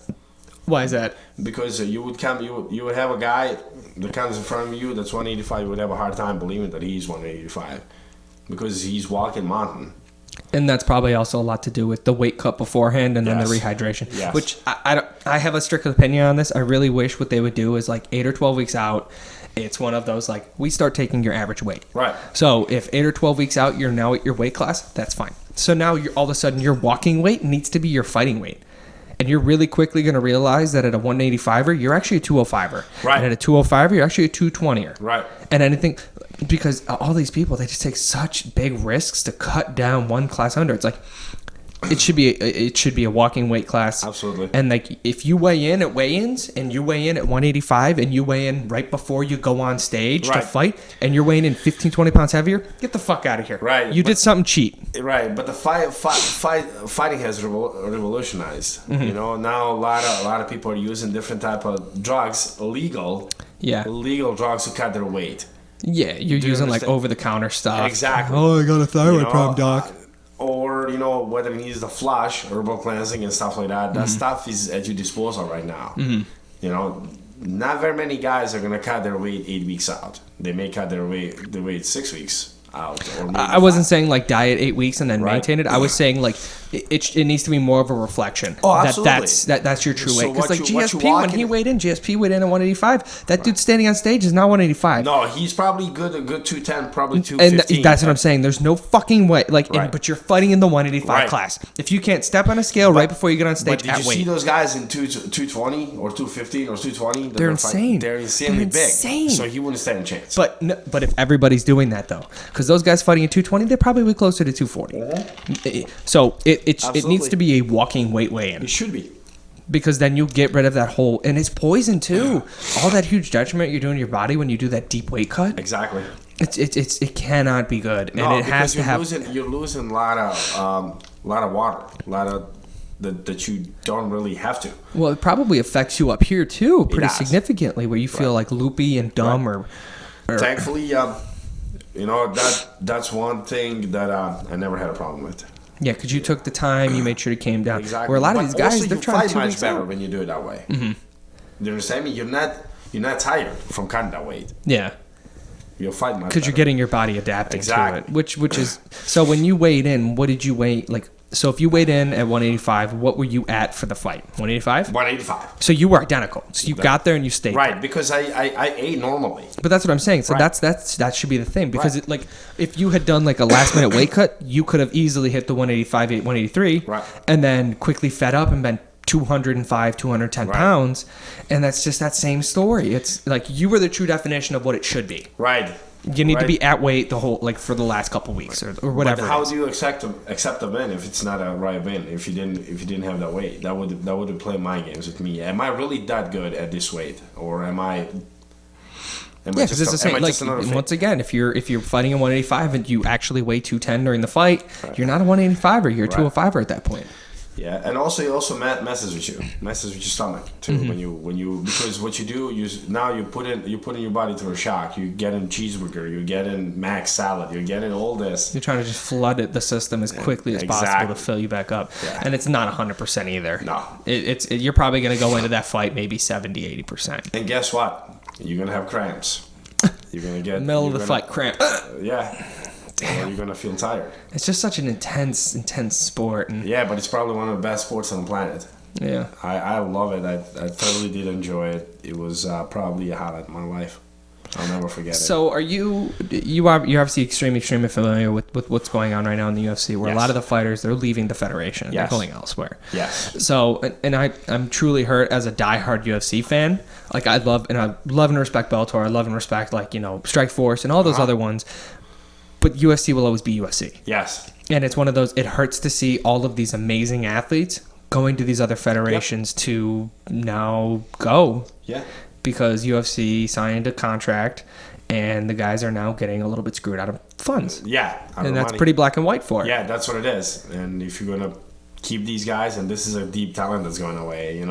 Why is that? Because you would have a guy that comes in front of you that's 185. You would have a hard time believing that he's 185 because he's walking mountain. And that's probably also a lot to do with the weight cut beforehand and then the Yes. rehydration. Yes. Which I have a strict opinion on this. I really wish what they would do is like 8 or 12 weeks out, it's one of those like we start taking your average weight. Right. So if 8 or 12 weeks out you're now at your weight class, that's fine. So now you're all of a sudden your walking weight needs to be your fighting weight. And you're really quickly going to realize that at a 185er, you're actually a 205er. Right. And at a 205er, you're actually a 220er. Right. And anything, because all these people, they just take such big risks to cut down one class under. It's like, it should be a walking weight class. Absolutely. And like, if you weigh in at weigh-ins and you weigh in at 185 and you weigh in right before you go on stage to Right. fight and you're weighing in 15, 20 pounds heavier, get the fuck out of here. Right, You but- did something cheap. Right, but the fighting has revolutionized. Mm-hmm. You know, now a lot of people are using different type of drugs, illegal drugs to cut their weight. Yeah, you're Do you using like understand? over-the-counter stuff. Exactly. Oh, I got a thyroid You know, problem, doc. Or, you know, whether it needs the flush, herbal cleansing and stuff like that. Mm-hmm. That stuff is at your disposal right now. You know, not very many guys are going to cut their weight 8 weeks out. They may cut their weight 6 weeks out. Or maybe I wasn't 5. saying like diet 8 weeks and then Right. maintain it. I was saying like it needs to be more of a reflection. Oh, absolutely. That's your true So weight. Because what like you GSP, when walking- he weighed in at 185. That dude standing on stage is not 185. No, he's probably a good 210, probably And 215. that's what I'm saying. There's no fucking way. Like, Right. but you're fighting in the 185 Right. class. If you can't step on a scale right before you get on But stage did at you see weight, those guys in 220 or 215 or 220? They're insane. They're insanely They're big. insane. So he wouldn't stand a chance. but if everybody's doing that though, because those guys fighting at 220, they're probably way closer to 240. So it needs Absolutely. to be a walking weight weigh-in. It should be. Because then you get rid of that whole, and it's poison too. All that huge detriment you're doing to your body when you do that deep weight cut, Exactly. it cannot be good, and No, it has because to have. you're losing a lot of water, a lot of that you don't really have to. Well, it probably affects you up here too, pretty does. significantly, where you feel like loopy and dumb, or Thankfully, that's one thing that I never had a problem with. yeah, because you took the time, you made sure it came down. Exactly. Where a lot of But these guys, also they're you trying fight 2 much weeks better out. when you do it that way. Mm-hmm. You understand me? You're not tired from cutting that weight. Yeah. You'll fight much Because you're better. getting your body adapting Exactly. to it, which is so. When you weighed in, what did you weigh? Like, so if you weighed in at 185, what were you at for the fight? 185. 185. So you were identical. So you got there and you stayed. Right, because I ate normally. But that's what I'm saying. So Right. that should be the thing, because Right. it, like, if you had done like a last minute weight cut, you could have easily hit the 185, 183, Right. and then quickly fed up and been 205, 210 Right. pounds, and that's just that same story. It's like you were the true definition of what it should be. Right. You need to Right. be at weight the whole, like, for the last couple weeks or whatever. But how it is. do you accept a win if it's not a right win? If you didn't have that weight, that would play mind games with me. Am I really that good at this weight, or am I? Yeah, because it's the same. Like, once again, if you're fighting at 185 and you actually weigh 210 during the fight, you're not a 185er. You're a 205er at that point. Yeah, and also it also messes with your stomach too. Mm-hmm. When you because what you do, you put in your body through a shock. You get in cheeseburger, you get in mac salad, you get in all this. You're trying to just flood the system as quickly as possible Exactly. to fill you back up, Yeah. and it's not 100% either. No. You're probably going to go into that fight maybe 70, 80%. And guess what? You're gonna have cramps. You're gonna get Middle of the fight cramp. Yeah. Or you're gonna feel tired. It's just such an intense sport, and Yeah, but it's probably one of the best sports on the planet. yeah. I love it. I thoroughly did enjoy it. It was probably a highlight of my life. I'll never forget it. So you're obviously extremely familiar with what's going on right now in the UFC, where a Yes. lot of the fighters, they're leaving the federation, Yes. they're going elsewhere. Yes. So, and I'm truly hurt as a diehard UFC fan. Like, I love and respect Bellator. I love and respect, like, Strikeforce and all those other ones. But UFC will always be UFC. Yes. And it's one of those, it hurts to see all of these amazing athletes going to these other federations to now go. Yeah. Because UFC signed a contract and the guys are now getting a little bit screwed out of funds. Yeah. And that's pretty black and white for it. Yeah, that's what it is. And if you're gonna keep these guys, and this is a deep talent that's going away,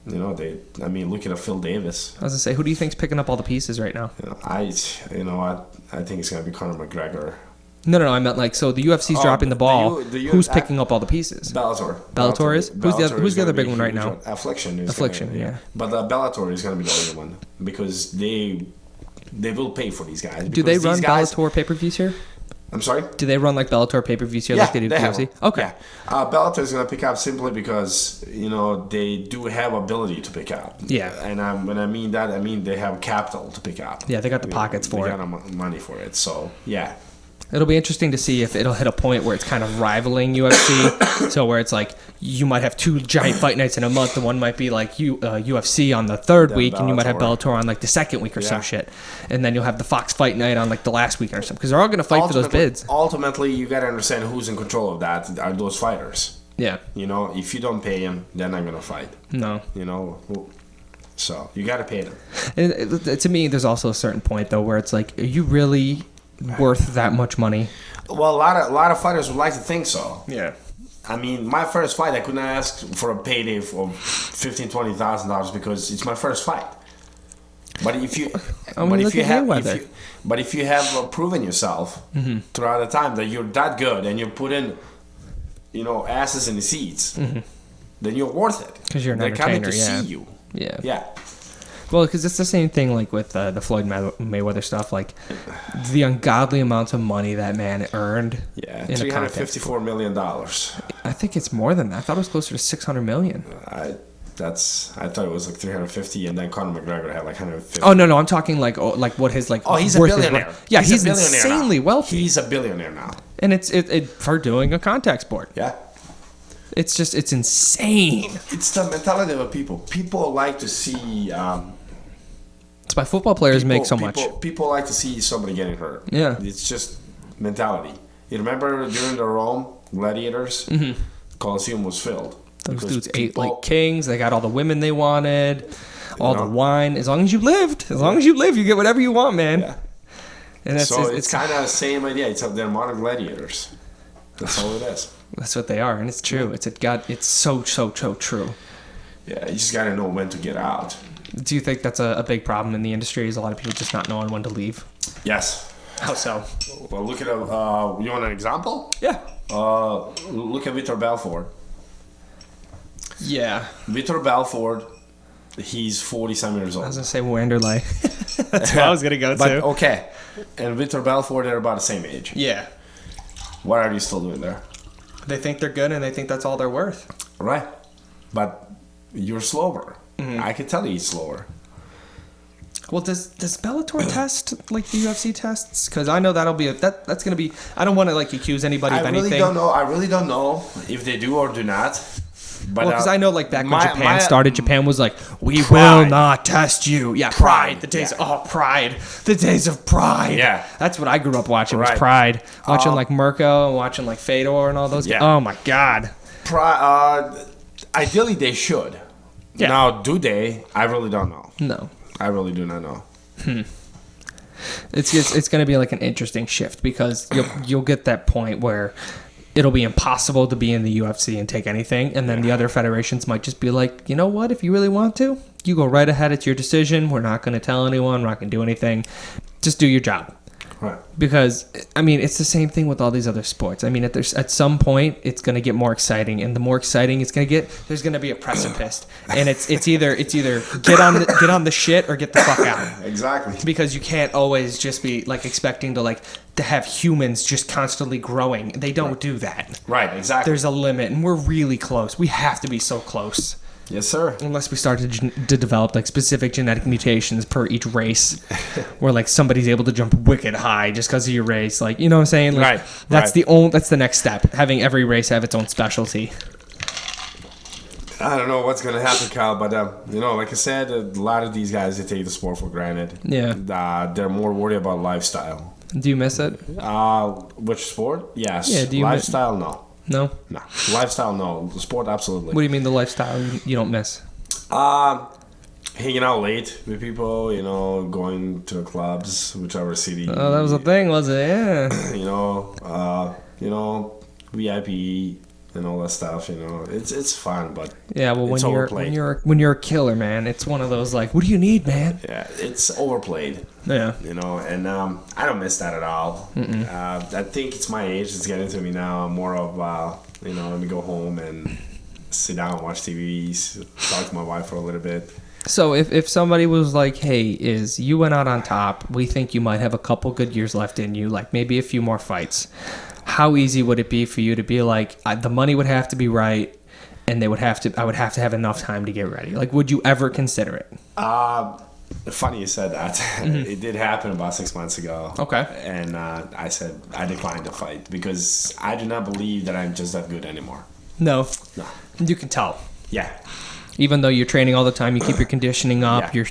look at Phil Davis. I was gonna say, who do you think's picking up all the pieces right now? I think it's gonna be Conor McGregor. No, I meant, like, so the UFC's dropping the ball. the Who's picking up all the pieces? Bellator is? Who's the other big one right now? Affliction. Yeah. But Bellator is gonna be the other one because they will pay for these guys. Do they because run these guys, Bellator pay-per-views here? I'm sorry? Do they run, like, Bellator pay-per-views here like they do they UFC? have. Okay. Yeah. Bellator is going to pick up simply because, they do have ability to pick up. Yeah. And when I mean that, I mean they have capital to pick up. Yeah, they got the pockets for it. They got money for it. So, yeah. It'll be interesting to see if it'll hit a point where it's kind of rivaling UFC. So where it's like you might have two giant fight nights in a month. The one might be like UFC on the third week, and you might have Bellator on like the second week or some shit. And then you'll have the Fox Fight Night on like the last week or something. Because they're all going to fight for those bids. Ultimately, you got to understand who's in control of that are those fighters. Yeah. If you don't pay them, they're not going to fight. No. So you got to pay them. And to me, there's also a certain point though where it's like, are you really worth that much money? Well, a lot of fighters would like to think so. Yeah. I mean, my first fight, I couldn't ask for a payday of $15,000, $20,000 because it's my first fight. But if you have proven yourself throughout the time that you're that good and you put in, asses in the seats, then you're worth it. Because you're an They're coming entertainer, to yeah. see you. Yeah. Yeah. Well, because it's the same thing like with the Floyd Mayweather stuff. Like the ungodly amounts of money that man earned. Yeah, in $354 million. I think it's more than that. I thought it was closer to $600 million. I thought it was like 350, and then Conor McGregor had like 150. Oh no, I'm talking like what his like. Oh, he's a worth billionaire. Yeah, he's a billionaire insanely now. wealthy. He's a billionaire now. And it's for doing a contact sport. Yeah. It's insane. It's the mentality of people. People like to see. It's why football players make so much. People like to see somebody getting hurt. Yeah. It's just mentality. You remember during the Rome Gladiators, Colosseum was filled. Those dudes ate like kings. They got all the women they wanted, all the wine. As long as you lived, you get whatever you want, man. Yeah. And it's kind of the same idea. They're modern gladiators. That's all it is. That's what they are, and it's true. It's so true. Yeah, you just gotta know when to get out. Do you think that's a big problem in the industry? Is a lot of people just not knowing when to leave? Yes. How so? Well, look at you want an example? Yeah. Look at Vitor Belfort. Yeah. Vitor Belfort, he's 40-some years old. I was gonna say Wanderlei. That's what I was gonna go But to. okay, and Vitor Belfort, they're about the same age. Yeah. What are you still doing there? They think they're good, and they think that's all they're worth. Right. But you're slower. I can tell you he's slower. Well, does Bellator test like the UFC tests? Because I know that'll be that's gonna be. I don't want to like accuse anybody of anything. I really don't know if they do or do not. But Well, because I know like back when Japan my- started, Japan was like, we Pride. will not test you. Yeah, Pride. The days Pride. The days of Pride. Yeah. That's what I grew up watching was Right. Pride. Watching like Mirko and watching like Fedor and all those. Yeah. Oh my God. Ideally, they should. Yeah. Now, do they? I really don't know. No. I really do not know. It's going to be like an interesting shift because you'll get that point where it'll be impossible to be in the UFC and take anything, and then the other federations might just be like, you know what, if you really want to, you go right ahead, it's your decision, we're not going to tell anyone, we're not going to do anything, just do your job. Right. Because I mean, it's the same thing with all these other sports. I mean, at some point, it's going to get more exciting, and the more exciting it's going to get, there's going to be a precipice, and it's either get on the shit or get the fuck out. Exactly. Because you can't always just be like expecting to have humans just constantly growing. They don't do that. Right. Exactly. There's a limit, and we're really close. We have to be so close. Yes, sir. Unless we start to develop like specific genetic mutations per each race, where like somebody's able to jump wicked high just because of your race, like, you know what I'm saying? Like, Right. That's that's the next step. Having every race have its own specialty. I don't know what's gonna happen, Kyle, but like I said, a lot of these guys, they take the sport for granted. Yeah. They're more worried about lifestyle. Do you miss it? Which sport? Yes. Yeah, do you lifestyle? No. No. No. Lifestyle? No. The sport? Absolutely. What do you mean the lifestyle you don't miss? Hanging out late with people, going to the clubs, whichever city. Oh, that was a thing, was it? Yeah. VIP and all that stuff. It's fun, but Yeah, well, it's when you're a killer, man, it's one of those like, what do you need, man? yeah, it's overplayed. Yeah. And I don't miss that at all. I think it's my age that's getting to me now. More of let me go home and sit down and watch TV, talk to my wife for a little bit. So if somebody was like, hey, you went out on top, we think you might have a couple good years left in you, like maybe a few more fights, how easy would it be for you to be like, the money would have to be right, and I would have to have enough time to get ready? Like, would you ever consider it? Funny you said that. It did happen about 6 months ago. Okay. And I said I declined the fight because I do not believe that I'm just that good anymore. No. No. You can tell. Yeah. Even though you're training all the time, you keep your conditioning up. Yeah.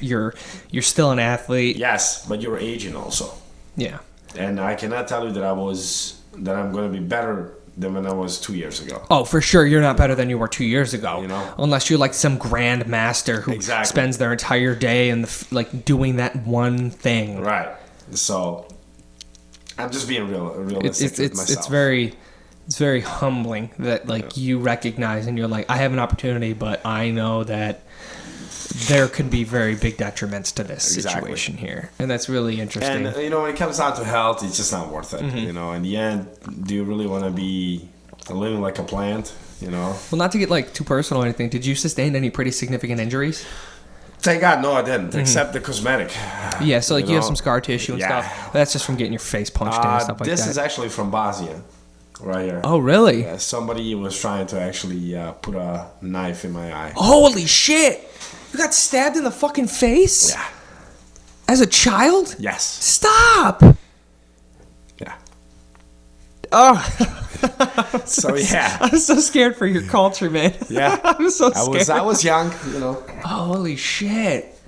You're still an athlete. Yes, but you're aging also. Yeah. And I cannot tell you that I'm going to be better than when I was 2 years ago. Oh, for sure, you're not better than you were 2 years ago. You know? Unless you're like some grand master who Exactly. spends their entire day like doing that one thing. Right. So I'm just being realistic with myself. It's very humbling that like you recognize and you're like, I have an opportunity, but I know that there could be very big detriments to this situation here, and that's really interesting. And when it comes down to health, it's just not worth it. In the end, do you really want to be living like a plant? Well, not to get like too personal or anything, did you sustain any pretty significant injuries? Thank God, no, I didn't, except the cosmetic. Yeah, so like you have some scar tissue and stuff. That's just from getting your face punched in and stuff like that. This is actually from Bosnia, right here. Oh, really? Yeah, somebody was trying to actually put a knife in my eye. Holy shit! You got stabbed in the fucking face? Yeah. As a child? Yes. Stop! Yeah. Oh. So yeah. I'm so scared for your culture, man. Yeah. I'm so scared. I was young, Holy shit.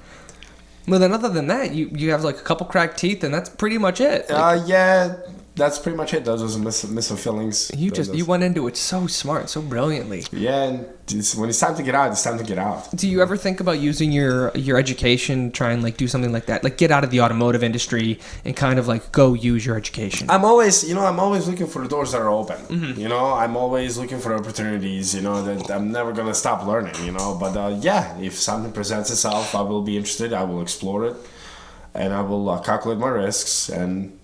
Well, then other than that, you have like a couple cracked teeth, and that's pretty much it. Yeah. that's pretty much it. Those are missing feelings. You went into it so smart, so brilliantly. Yeah, and when it's time to get out, it's time to get out. Do you ever think about using your education, try and like do something like that, like get out of the automotive industry and kind of like go use your education? I'm always looking for the doors that are open. Mm-hmm. I'm always looking for opportunities. That I'm never gonna stop learning. But if something presents itself, I will be interested. I will explore it, and I will calculate my risks and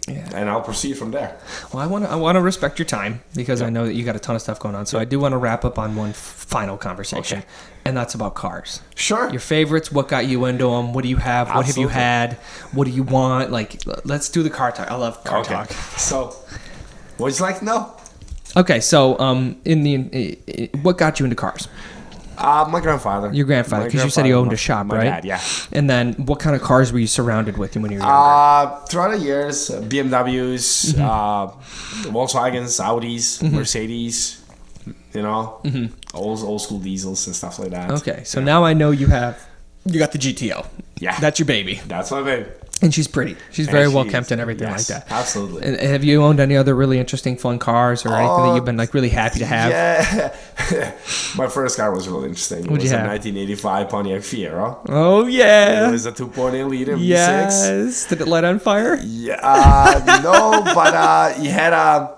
I'll proceed from there. Well, I want to respect your time because I know that you got a ton of stuff going on. So I do want to wrap up on one final conversation, and that's about cars. Sure. Your favorites. What got you into them? What do you have? What have you had? What do you want? Like, let's do the car talk. I love car talk. So, what'd you like to know? Okay, so what got you into cars? My grandfather. Your grandfather, because you said he owned a shop, my right? Dad, yeah. And then, what kind of cars were you surrounded with when you were younger? Throughout the years, BMWs, Volkswagens, Audis, Mercedes. Old school diesels and stuff like that. Okay, so now I know you got the GTO. Yeah, that's your baby. That's my baby. And she's pretty. She's very well kept and everything like that. Absolutely. And have you owned any other really interesting, fun cars or anything that you've been like really happy to have? Yeah. My first car was really interesting. It was a 1985 Pontiac Fiero. Oh, yeah. It was a 2.8 liter V6. Yes. Did it light on fire? Yeah. No, but he had a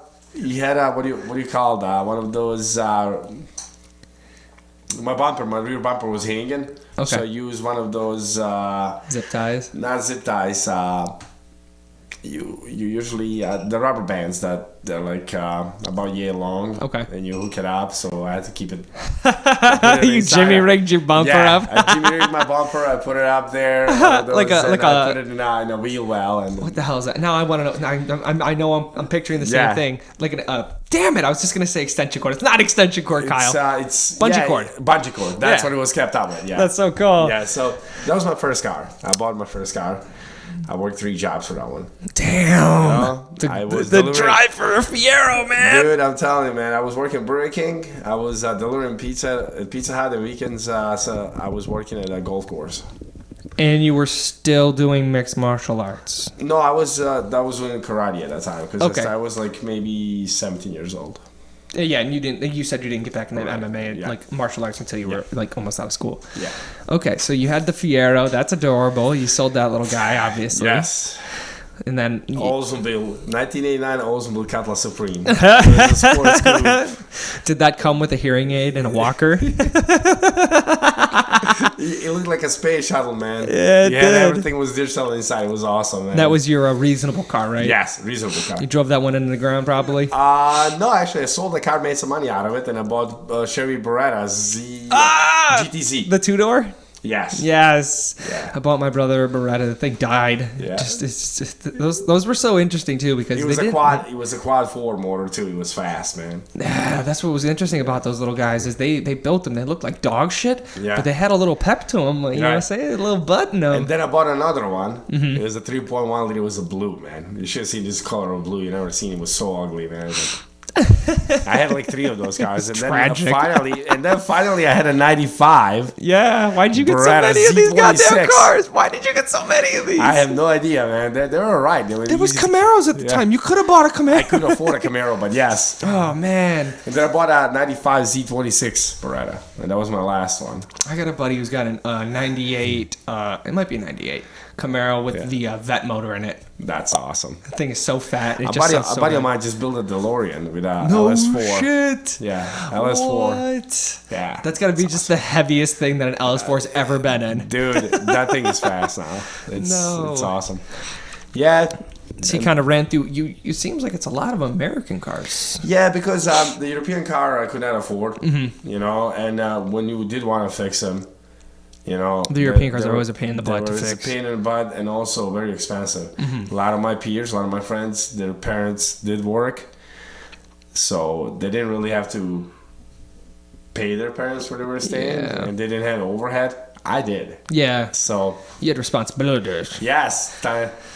what do you call that? One of those. My rear bumper was hanging. Okay. So I used one of those zip ties. Not zip ties. You usually the rubber bands that they're like about yay long. Okay. And you hook it up, so I had to keep it. You Jimmy rigged your bumper up. I Jimmy rigged my bumper. I put it up there. I put it in a wheel well. And what the hell is that? Now I want to know. I know I'm picturing the same thing. Like damn it! I was just gonna say extension cord. It's not extension cord, Kyle. It's bungee cord. Bungee cord. That's what it was kept up with. Yeah. That's so cool. Yeah. So that was my first car. I bought my first car. I worked 3 jobs for that one. Damn. The drive for a Fiero, man. Dude, I'm telling you, man. I was working at Burger King. I was delivering pizza at Pizza Hut on weekends. So I was working at a golf course. And you were still doing mixed martial arts? No, I was doing karate at that time because I was like maybe 17 years old. Yeah, and you said you didn't get back into MMA like martial arts until you were like almost out of school. Yeah. Okay, so you had the Fiero. That's adorable. You sold that little guy, obviously. Yes. And then Oldsmobile, 1989 Oldsmobile Cutlass Supreme. It was a sports coupe. Did that come with a hearing aid and a walker? It looked like a space shuttle, man. Yeah, it did. Everything was digital inside. It was awesome, man. That was your reasonable car, right? Yes, reasonable car. You drove that one into the ground, probably? No, actually, I sold the car, made some money out of it, and I bought Chevy Beretta GTZ. The 2-door? Yes. Yeah. I bought my brother a Beretta. The thing died. Yeah. Those were so interesting too because it was a quad. It was a quad 4 motor too. It was fast, man. Yeah, that's what was interesting about those little guys is they built them. They looked like dog shit, but they had a little pep to them. You know what I'm saying? A little butt in them. And then I bought another one. Mm-hmm. It was a 3.1 liter. It was a blue, man. You should have seen this color of blue. You never seen it. It was so ugly, man. I had like 3 of those cars, and then finally I had a 95. Yeah, why'd you get so many of these goddamn cars? Why did you get so many of these? I have no idea, man. They were alright. There was Camaros at the time. You could have bought a Camaro. I couldn't afford a Camaro, but yes. Oh man. And then I bought a 95 Z26 Beretta, and that was my last one. I got a buddy who's got a 98. It might be a 98 Camaro with the vet motor in it. That's awesome. The thing is so fat. A buddy of mine just built a DeLorean with a LS4. Shit. Yeah, LS4. What? Yeah. That's got to be just awesome. The heaviest thing that an LS4 has ever been in. Dude, that thing is fast now. It's awesome. Yeah. So you kind of ran through. You seems like it's a lot of American cars. Yeah, because the European car I could not afford. Mm-hmm. And when you did want to fix them. The European cars are always a pain in the butt to fix. It's a pain in the butt and also very expensive. Mm-hmm. A lot of my peers, a lot of my friends, their parents did work, so they didn't really have to pay their parents where they were staying, and they didn't have overhead. I did. Yeah. So You had responsibilities. yes.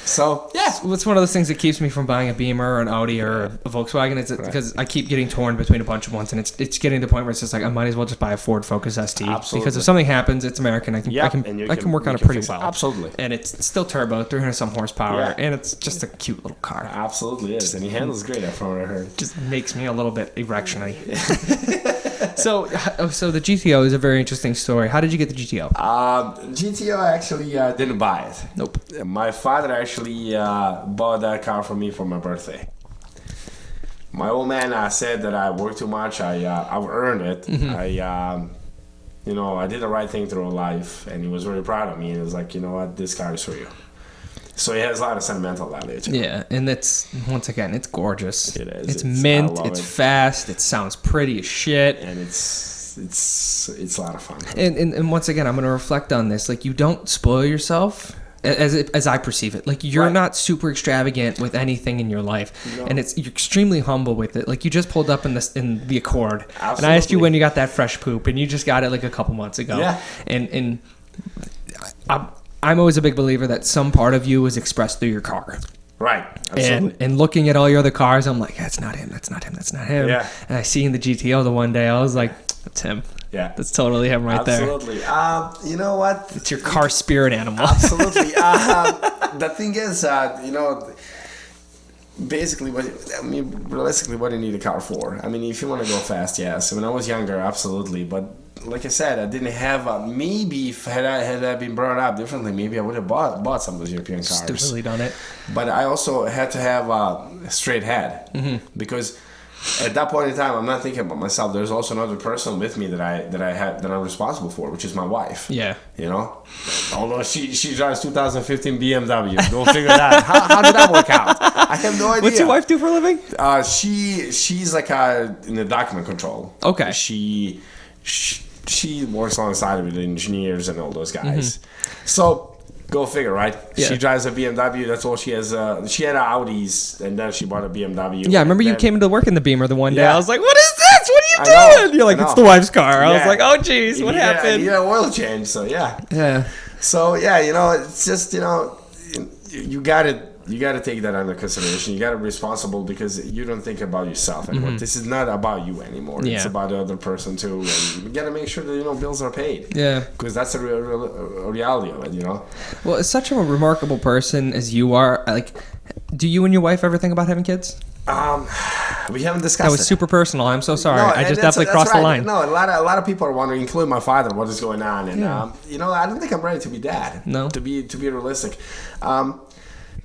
So yeah. It's one of those things that keeps me from buying a Beamer or an Audi or a Volkswagen. It's because I keep getting torn between a bunch of ones, and it's getting to the point where it's just like I might as well just buy a Ford Focus ST. Absolutely. Because if something happens, it's American. I can work on it pretty well. Absolutely. And it's still turbo, 300 some horsepower, Yeah. and it's just a cute little car. Absolutely is, and he handles great. From what I heard. Just makes me a little bit erectiony. So the GTO is a very interesting story. How did you get the GTO? GTO actually didn't buy it. Nope. My father actually bought that car for me for my birthday. My old man said that I worked too much. I've earned it. Mm-hmm. I did the right thing through life, and he was very proud of me. And he was like, you know what, this car is for you. So it has a lot of sentimental value too. Yeah, and it's once again, it's gorgeous. It is. It's mint. I love It's it. fast. It sounds pretty as shit. And it's a lot of fun. And once again, I'm going to reflect on this. Like, you don't spoil yourself, as I perceive it. Like, you're not super extravagant with anything in your life, and you're extremely humble with it. Like, you just pulled up in the Accord, Absolutely. and I asked you when you got that fresh poop, and you just got it like a couple months ago. Yeah. And I'm always a big believer that some part of you is expressed through your car. Right. Absolutely. And looking at all your other cars, I'm like, that's not him. That's not him. That's not him. Yeah. And I see in the GTO the one day, I was like, that's him. Yeah. That's totally him right there. Absolutely. You know what? It's your car spirit animal. Absolutely. The thing is, basically, realistically, what do you need a car for? I mean, if you want to go fast, yes. When I was younger, absolutely. But like I said, I didn't have maybe if had I been brought up differently, maybe I would have bought some of those European cars. Stupidly done it. But I also had to have a straight head because at that point in time, I'm not thinking about myself. There's also another person with me that I'm responsible for, which is my wife. Yeah. Although she drives 2015 BMW. Go figure that. How did that work out? I have no idea. What's your wife do for a living? She's like in the document control. Okay. She works alongside with the engineers and all those guys. So go figure, right? Yeah. She drives a BMW. That's all she has. She had Audis, and then she bought a BMW. Yeah, I remember you came into work in the Beamer the one day. Yeah. I was like, what is this? What are you doing? You're like, it's the wife's car. I was like, oh, jeez, what happened? Yeah, oil change. So yeah. Yeah. So yeah, it's just you got to take that under consideration. You got to be responsible because you don't think about yourself anymore. This is not about you anymore. Yeah. It's about the other person too, and you got to make sure that bills are paid. Yeah. Because that's the real reality of it. Well, as such a remarkable person as you are, like, do you and your wife ever think about having kids? We haven't discussed That was it. super personal. I'm so sorry. No, I just and definitely that's crossed the right. line. No, a lot of people are wondering, including my father, what is going on. And Yeah. I don't think I'm ready to be dad. No. To be realistic,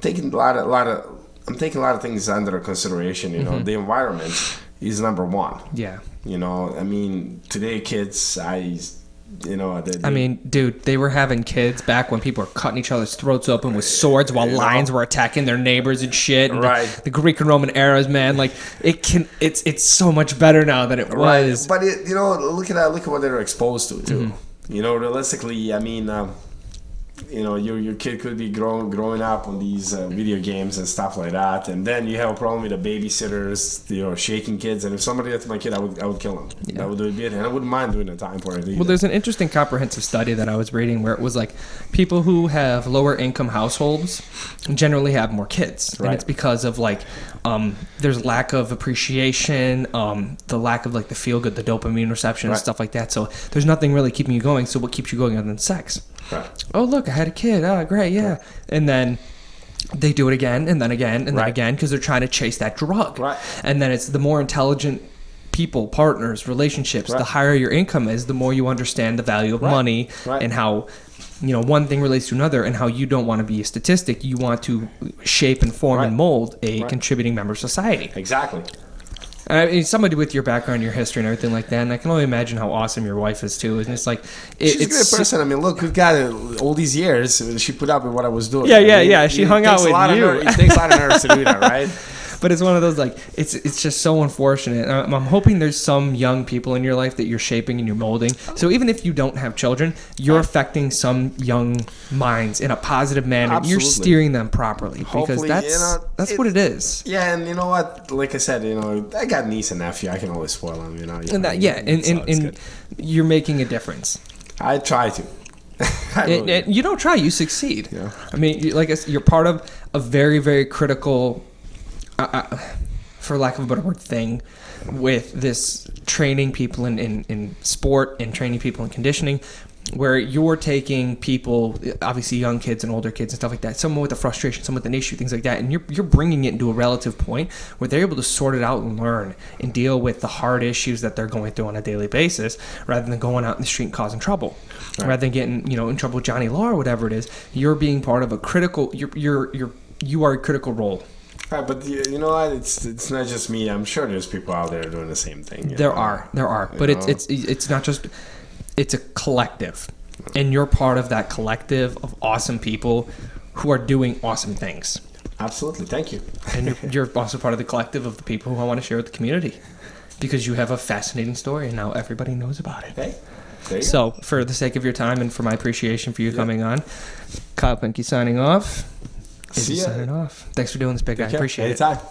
taking a lot of things under consideration. The environment is number one. Yeah. I mean, today kids, Dude, they were having kids back when people were cutting each other's throats open with swords while lions were attacking their neighbors and shit. And Right. the Greek and Roman eras, man. Like, it's so much better now than it was. But look at what they're exposed to too. Realistically, I mean, your kid could be growing up on these video games and stuff like that, and then you have a problem with the babysitters, shaking kids. And if somebody that's my kid, I would kill him. Yeah. That would be it, and I wouldn't mind doing a time for it either. Well, there's an interesting comprehensive study that I was reading where it was like people who have lower income households generally have more kids. Right. And it's because of there's lack of appreciation, the lack of the feel good, the dopamine reception and Right. stuff like that. So there's nothing really keeping you going. So what keeps you going other than sex? Right. Oh, look, I had a kid. Oh, great. Yeah. Right. And then they do it again and then again and then Right. again because they're trying to chase that drug. Right. And then it's the more intelligent people, partners, relationships, Right. the higher your income is, the more you understand the value of Right. money Right. and how one thing relates to another and how you don't want to be a statistic. You want to shape and form Right. and mold a Right. contributing member of society. Exactly. I mean, somebody with your background, your history, and everything like that, and I can only imagine how awesome your wife is too. And it's like, She's it's a great person. I mean, look, we've got all these years. She put up with what I was doing. Yeah, yeah, I mean, yeah. She hung out with you. It takes a lot of nerves to do that, right? But it's one of those it's just so unfortunate. I'm hoping there's some young people in your life that you're shaping and you're molding. So even if you don't have children, you're affecting some young minds in a positive manner. Absolutely. You're steering them properly because Hopefully, that's what it is. Yeah, and you know what? Like I said, I got niece and nephew. I can always spoil them. And it's and good. you're making a difference. I try to. And you don't try, you succeed. Yeah. I mean, like I said, you're part of a very, very critical, for lack of a better word, thing with this training people in sport and training people in conditioning, where you're taking people, obviously young kids and older kids and stuff like that, someone with a frustration, someone with an issue, things like that, and you're bringing it into a relative point where they're able to sort it out and learn and deal with the hard issues that they're going through on a daily basis, rather than going out in the street and causing trouble. Right. Rather than getting, in trouble with Johnny Law or whatever it is, you're being part of a critical, you are a critical role. Right, but you know what? It's not just me. I'm sure there's people out there doing the same thing. There are, but it's not just. It's a collective, and you're part of that collective of awesome people who are doing awesome things. Absolutely, thank you. And you're also part of the collective of the people who I want to share with the community, because you have a fascinating story, and now everybody knows about it. Hey, there you so, for the sake of your time and for my appreciation for you coming on, Kyle Pinky signing off. See Izzy ya. signing off. Thanks for doing this, big guy. Appreciate it. Anytime.